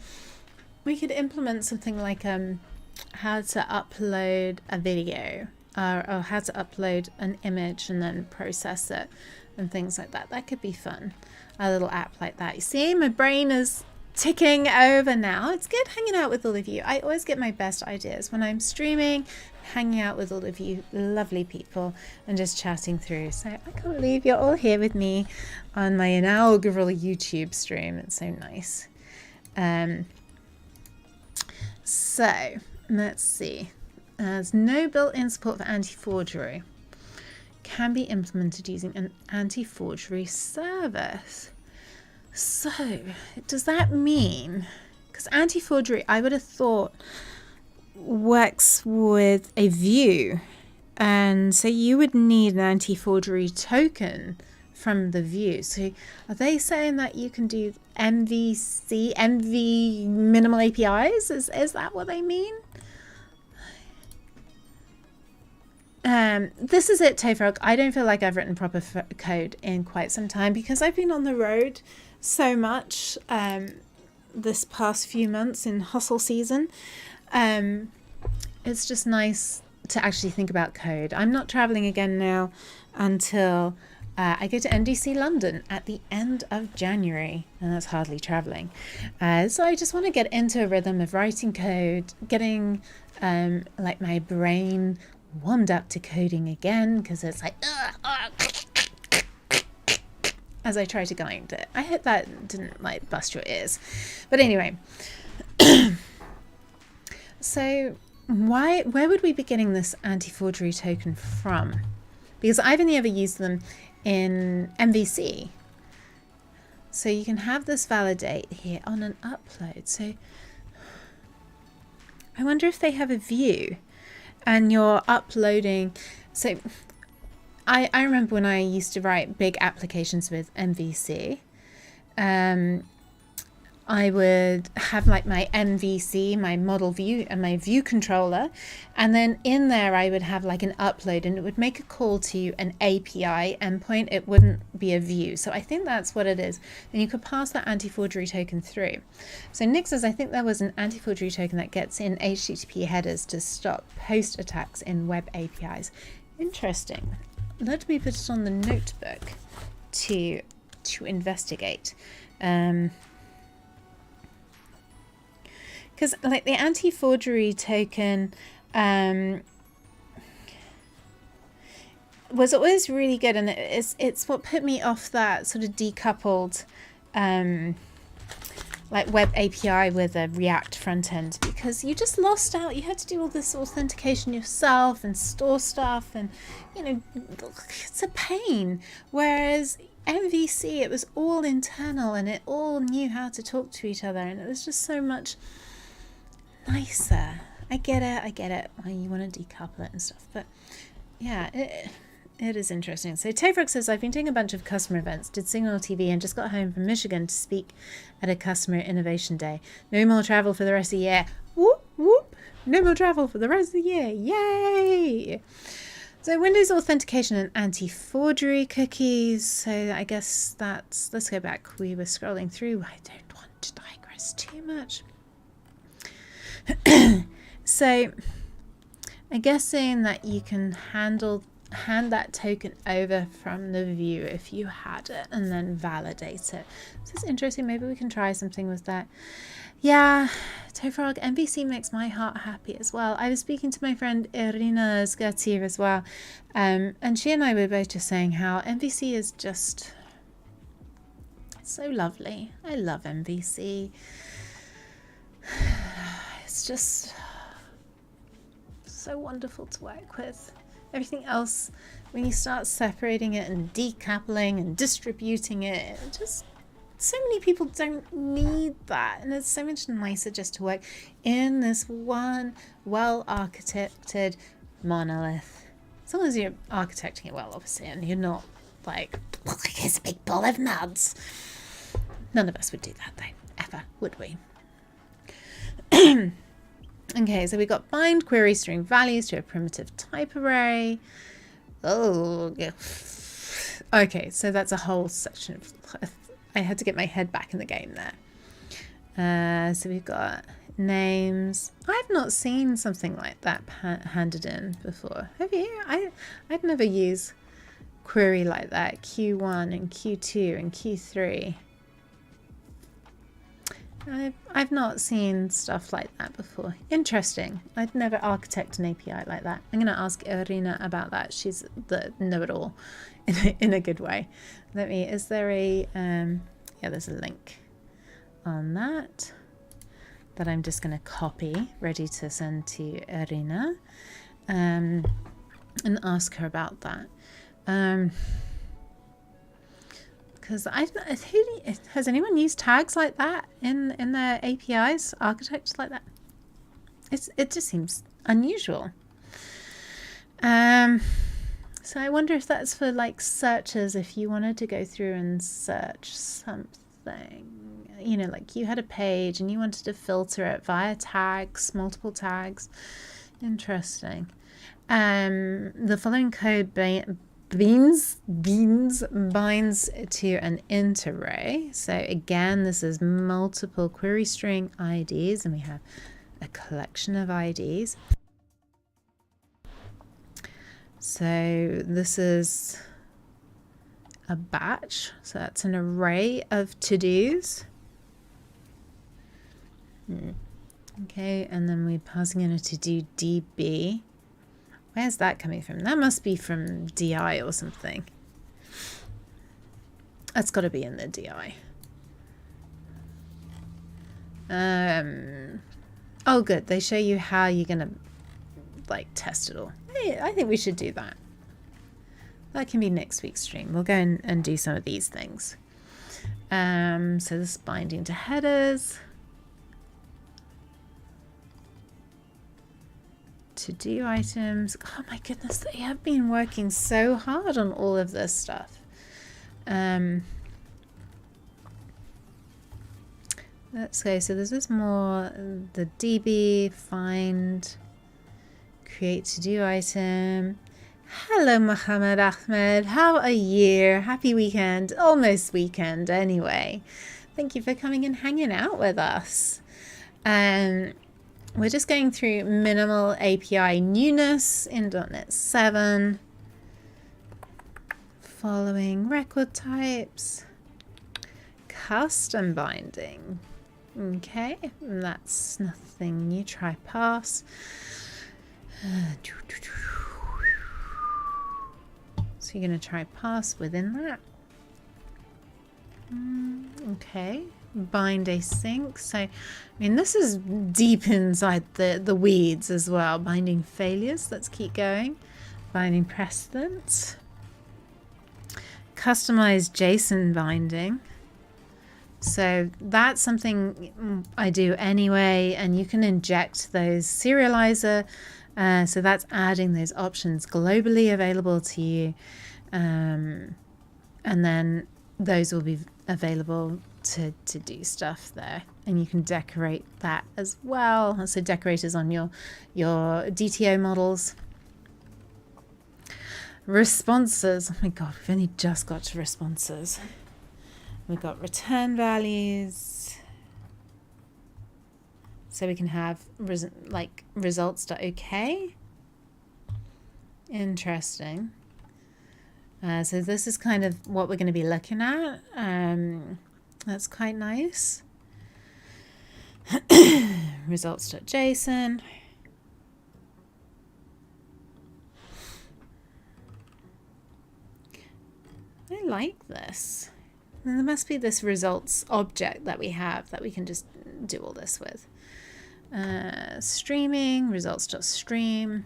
we could implement something like how to upload a video or how to upload an image and then process it and things like that. That could be fun. A little app like that. You see, my brain is ticking over now. It's good hanging out with all of you. I always get my best ideas when I'm streaming, hanging out with all of you lovely people and just chatting through. So I can't believe you're all here with me on my inaugural YouTube stream. It's so nice. So let's see. There's no built-in support for anti-forgery. Can be implemented using an anti-forgery service. So does that mean, because anti-forgery I would have thought works with a view, and so you would need an anti-forgery token from the view. So are they saying that you can do MV minimal APIs? Is that what they mean? This is it, Toefrog. I don't feel like I've written proper code in quite some time because I've been on the road so much. this past few months in hustle season. It's just nice to actually think about code. I'm not traveling again now until I go to NDC London at the end of January, and that's hardly traveling. So I just want to get into a rhythm of writing code, getting like my brain warmed up to coding again, because it's like as I try to grind it. I hope that didn't like bust your ears, but anyway. So where would we be getting this anti-forgery token from? Because I've only ever used them in MVC. So you can have this validate here on an upload. So I wonder if they have a view and you're uploading. So I remember when I used to write big applications with MVC, I would have like my MVC, my model view, and my view controller. And then in there, I would have like an upload, and it would make a call to an API endpoint. It wouldn't be a view. So I think that's what it is. And you could pass that anti-forgery token through. So Nick says, I think there was an anti-forgery token that gets in HTTP headers to stop post attacks in web APIs. Interesting. Let me put it on the notebook to investigate. Because like the anti-forgery token was always really good, and it's what put me off that sort of decoupled like web API with a React front end, because you just lost out. You had to do all this authentication yourself and store stuff, and you know, it's a pain. Whereas MVC, it was all internal and it all knew how to talk to each other, and it was just so much nicer. I get it why you want to decouple it and stuff, but yeah, it is interesting. So Tayfrog says, I've been doing a bunch of customer events, did Signal TV, and just got home from Michigan to speak at a customer innovation day. No more travel for the rest of the year. Whoop whoop. No more travel for the rest of the year. Yay. So Windows authentication and anti-forgery cookies. So I guess that's, let's go back. We were scrolling through. I don't want to digress too much. So I'm guessing that you can hand that token over from the view if you had it, and then validate it. So it's interesting. Maybe we can try something with that. Yeah, Tofrog, MVC makes my heart happy as well. I was speaking to my friend Irina Zgatir as well, and she and I were both just saying how MVC is just so lovely. I love MVC. It's just so wonderful to work with. Everything else, when you start separating it and decoupling and distributing it, just so many people don't need that, and it's so much nicer just to work in this one well-architected monolith. As long as you're architecting it well, obviously, and you're not like it's a big ball of nuts. None of us would do that though, ever, would we? Okay, so we got bind query string values to a primitive type array. Oh, yeah. Okay, so that's a whole section of, I had to get my head back in the game there. So we've got names. I've not seen something like that handed in before. Have you? I'd never use query like that. Q1 and Q2 and Q3. I've not seen stuff like that before. Interesting. I'd never architect an API like that. I'm going to ask Irina about that. She's the know-it-all in a good way. Is there a, yeah, there's a link on that I'm just going to copy, ready to send to Irina, and ask her about that. Because has anyone used tags like that in their APIs, architects like that? It just seems unusual. So I wonder if that's for like searchers, if you wanted to go through and search something, you know, like you had a page and you wanted to filter it via tags, multiple tags. Interesting. The following code beans binds to an int array. So again, this is multiple query string IDs, and we have a collection of IDs. So this is a batch, so that's an array of to-dos. Okay, and then we're passing in a to-do DB. Where's that coming from? That must be from DI or something. That's got to be in the DI. Oh, good. They show you how you're going to like test it all. Hey, I think we should do that. That can be next week's stream. We'll go and do some of these things. So this is binding to headers. To-do items. Oh my goodness, they have been working so hard on all of this stuff. Let's go. So this is more the DB, find, create to-do item. Hello, Mohammed Ahmed. How are you? Happy weekend. Almost weekend anyway. Thank you for coming and hanging out with us. We're just going through minimal API newness in .NET 7. Following record types. Custom binding. Okay, that's nothing new. Try pass. So you're going to try pass within that. Okay. Bind async. So, I mean, this is deep inside the weeds as well. Binding failures. Let's keep going. Binding precedents. Customized JSON binding. So that's something I do anyway, and you can inject those serializer. So that's adding those options globally available to you, and then those will be available to do stuff there, and you can decorate that as well. So decorators on your DTO models. Responses. Oh my god, we've only just got to responses. We've got return values. So we can have results.ok. Interesting. So this is kind of what we're going to be looking at. That's quite nice. Results.json. I like this. And there must be this results object that we have that we can just do all this with. Streaming, results.stream.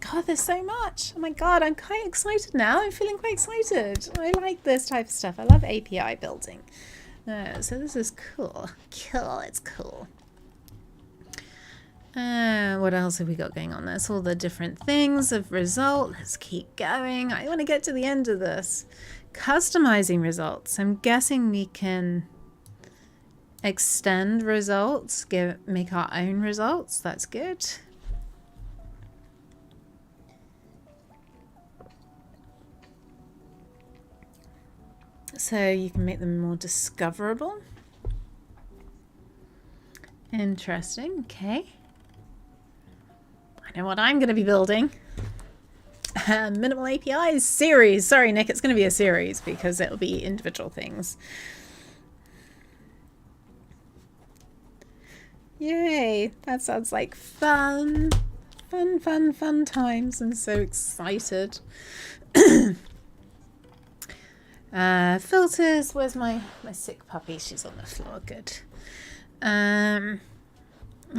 God, there's so much. Oh my god, I'm quite excited now. I'm feeling quite excited. I like this type of stuff. I love API building. So this is cool. Cool, it's cool. What else have we got going on? That's all the different things of result. Let's keep going. I want to get to the end of this. Customizing results. I'm guessing we can extend results, make our own results. That's good. So you can make them more discoverable. Interesting. Okay. I know what I'm going to be building. Minimal APIs series. Sorry, Nick, it's going to be a series because it'll be individual things. Yay, that sounds like fun. Fun times. I'm so excited. Filters. Where's my sick puppy? She's on the floor. Good.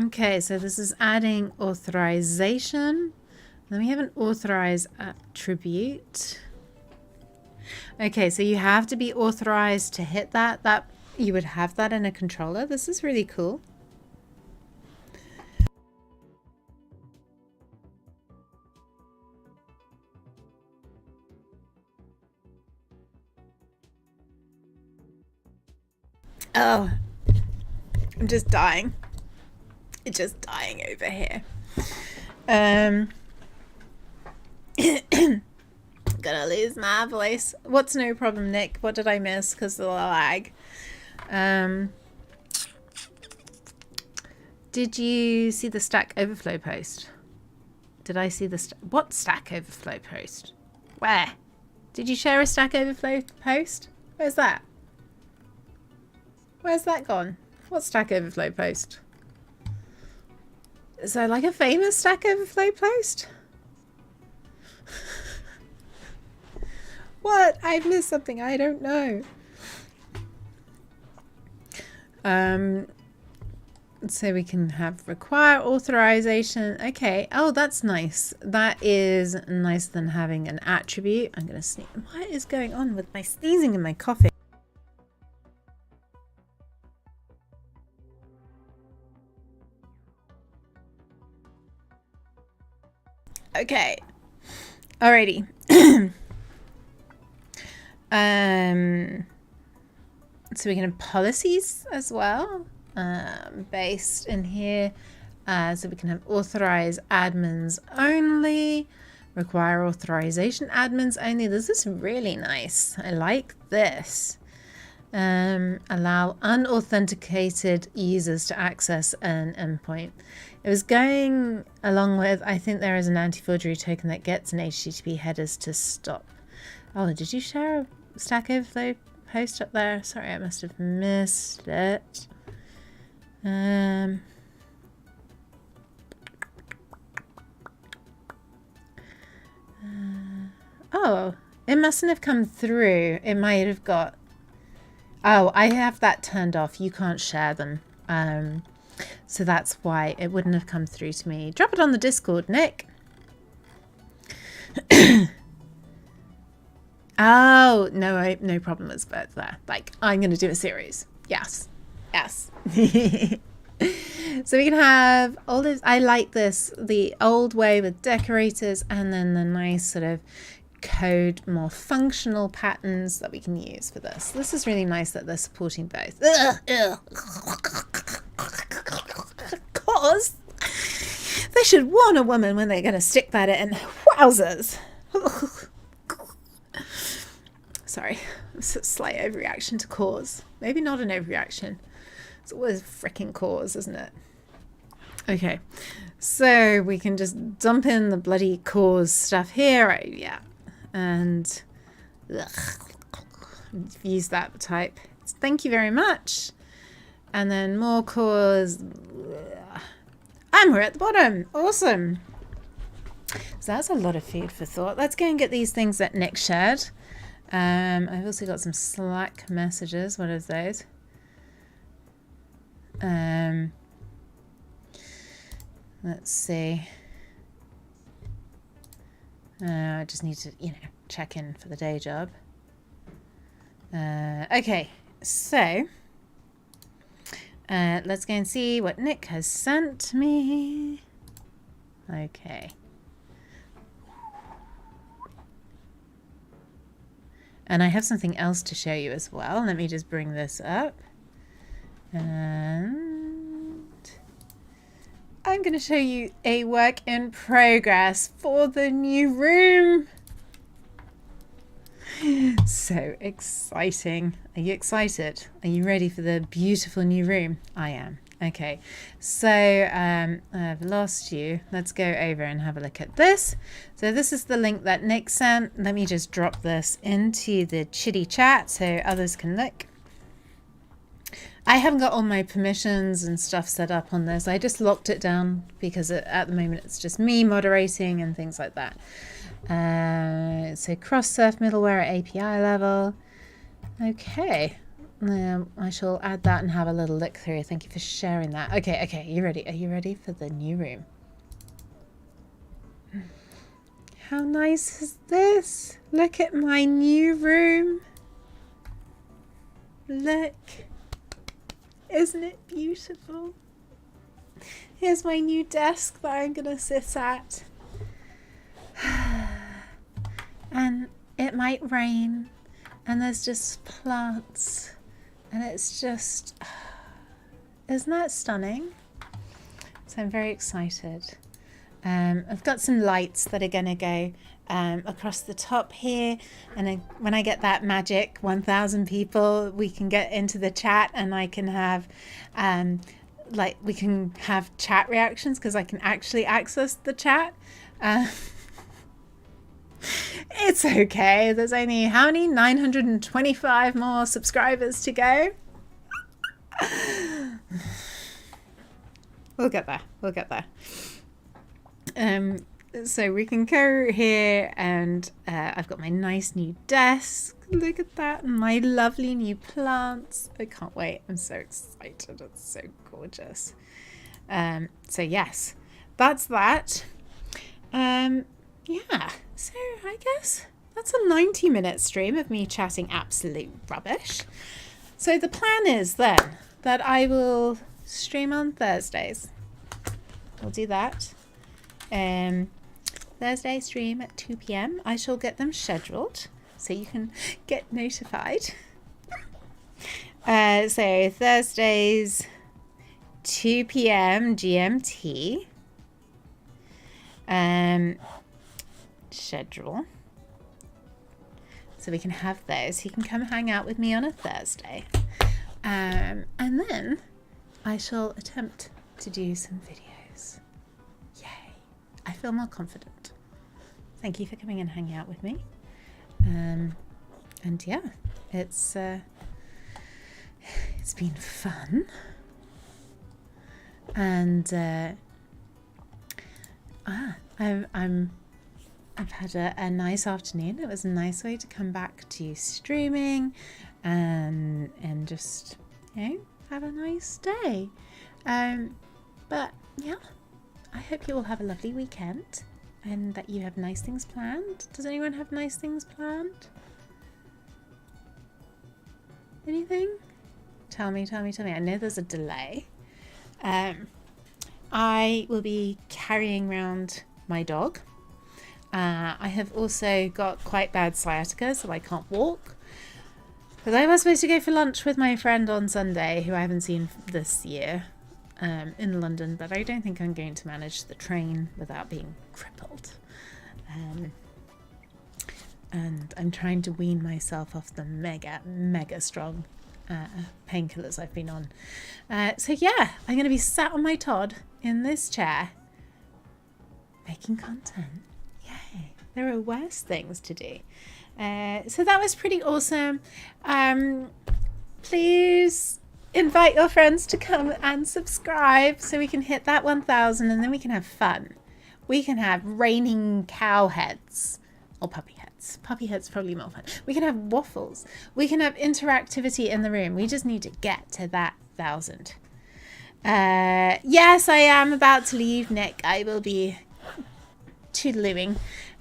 Okay, so this is adding authorization. Then we have an authorize attribute. Okay, so you have to be authorized to hit that. That you would have that in a controller. This is really cool. Oh, I'm just dying. It's just dying over here. gonna lose my voice. What's no problem, Nick? What did I miss because of the lag? Did you see the Stack Overflow post? Did I see the what Stack Overflow post? Where? Did you share a Stack Overflow post? Where's that? Where's that gone? What Stack Overflow post? Is there like a famous Stack Overflow post? What? I've missed something. I don't know. So we can have require authorization. Okay. Oh, that's nice. That is nicer than having an attribute. I'm going to sneeze. What is going on with my sneezing and my coughing? Okay. Alrighty. So we can have policies as well, based in here. So we can have authorize admins only, require authorization admins only. This is really nice. I like this. Allow unauthenticated users to access an endpoint. It was going along with, I think there is an anti-forgery token that gets an HTTP headers to stop. Oh, did you share a Stack Overflow post up there? Sorry, I must have missed it. Oh, it mustn't have come through. It might have got... Oh, I have that turned off. You can't share them. So that's why it wouldn't have come through to me. Drop it on the Discord, Nick. Oh, no, no problem with birds there. Like, I'm going to do a series. Yes. Yes. So we can have all this. I like this, the old way with decorators, and then the nice sort of code, more functional patterns that we can use for this. This is really nice that they're supporting both. Cause they should warn a woman when they're going to stick that in. Wowzers. Sorry, it's a slight overreaction to cause. Maybe not an overreaction. It's always freaking cause, isn't it? Okay, so we can just dump in the bloody cause stuff here, right? Yeah, and use that type. Thank you very much. And then more cause. And we're at the bottom. Awesome. So that's a lot of food for thought. Let's go and get these things that Nick shared. I've also got some Slack messages. What are those? Let's see. I just need to, check in for the day job. Okay, so let's go and see what Nick has sent me. Okay. And I have something else to show you as well. Let me just bring this up. And I'm going to show you a work in progress for the new room. So exciting. Are you excited? Are you ready for the beautiful new room? I am. Okay, so I've lost you. Let's go over and have a look at this. So this is the link that Nick sent. Let me just drop this into the chitty chat so others can look. I haven't got all my permissions and stuff set up on this. I just locked it down because at the moment it's just me moderating and things like that. So cross-surf middleware at API level. Okay. I shall add that and have a little look through. Thank you for sharing that. Okay, are you ready? Are you ready for the new room? How nice is this? Look at my new room. Look. Isn't it beautiful? Here's my new desk that I'm going to sit at. And it might rain. And there's just plants. And it's just, isn't that stunning? So I'm very excited. I've got some lights that are going to go across the top here, and then when I get that magic 1,000 people, we can get into the chat, and I can have like we can have chat reactions because I can actually access the chat. It's okay. There's only how many? 925 more subscribers to go. We'll get there. We'll get there. So we can go here, and I've got my nice new desk. Look at that, and my lovely new plants. I can't wait. I'm so excited. It's so gorgeous. So yes, that's that. Yeah, so I guess that's a 90-minute stream of me chatting absolute rubbish. So the plan is then that I will stream on Thursdays. We'll do that. Thursday stream at 2 p.m. I shall get them scheduled so you can get notified. So Thursdays 2 p.m. GMT. Schedule. So we can have those. You can come hang out with me on a Thursday. And then I shall attempt to do some videos. Yay. I feel more confident. Thank you for coming and hanging out with me. And yeah, it's been fun. And I've had a nice afternoon. It was a nice way to come back to streaming and just, you know, have a nice day. But yeah, I hope you all have a lovely weekend and that you have nice things planned. Does anyone have nice things planned? Anything? Tell me. I know there's a delay. I will be carrying around my dog. I have also got quite bad sciatica, so I can't walk. Because I was supposed to go for lunch with my friend on Sunday, who I haven't seen this year, in London, but I don't think I'm going to manage the train without being crippled. And I'm trying to wean myself off the mega strong painkillers I've been on. So yeah, I'm going to be sat on my Todd in this chair making content. Yay. There are worse things to do. So that was pretty awesome. Please invite your friends to come and subscribe so we can hit that 1,000, and then we can have fun. We can have raining cow heads or puppy heads. Puppy heads probably more fun. We can have waffles. We can have interactivity in the room. We just need to get to that 1,000. Yes, I am about to leave, Nick. I will be toodalooing.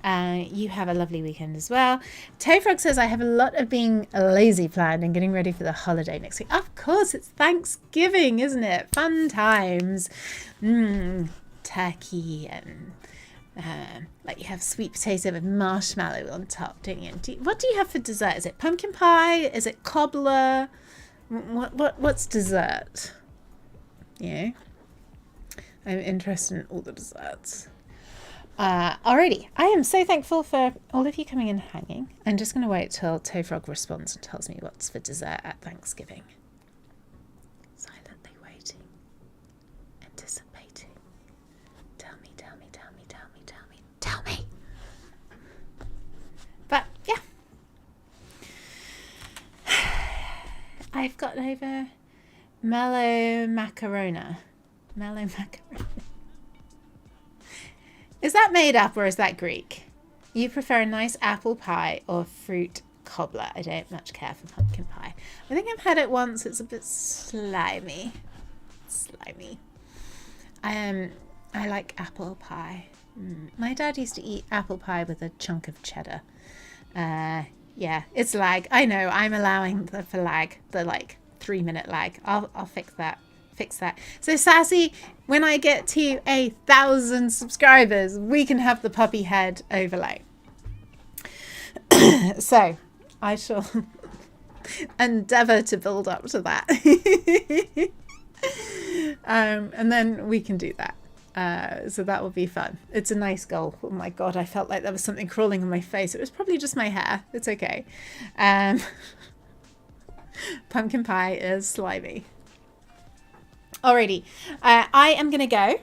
You have a lovely weekend as well. Toefrog says, I have a lot of being lazy planned and getting ready for the holiday next week. Of course, it's Thanksgiving, isn't it? Fun times. Turkey and like you have sweet potato with marshmallow on top, don't you? What do you have for dessert? Is it pumpkin pie? Is it cobbler? What's dessert? Yeah, I'm interested in all the desserts. Alrighty, I am so thankful for all of you coming and hanging. I'm just going to wait till Toefrog responds and tells me what's for dessert at Thanksgiving. Silently waiting, anticipating. Tell me. But yeah, I've got over mellow macarona. Is that made up or is that Greek? You prefer a nice apple pie or fruit cobbler? I don't much care for pumpkin pie. I think I've had it once. It's a bit slimy. I like apple pie. My dad used to eat apple pie with a chunk of cheddar. Yeah, it's lag. I know. I'm allowing the 3-minute lag. I'll fix that. So Sassy, when I get to 1,000 subscribers, we can have the puppy head overlay. So I shall endeavour to build up to that. And then we can do that. So that will be fun. It's a nice goal. Oh my god, I felt like there was something crawling on my face. It was probably just my hair. It's okay. Pumpkin pie is slimy. Alrighty, I am gonna go,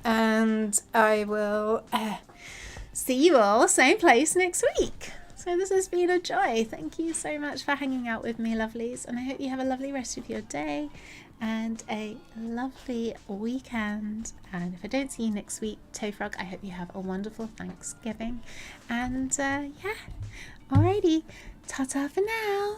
and I will see you all same place next week. So this has been a joy. Thank you so much for hanging out with me, lovelies, and I hope you have a lovely rest of your day and a lovely weekend. And if I don't see you next week, Toe Frog, I hope you have a wonderful Thanksgiving. And yeah, alrighty, ta-ta for now.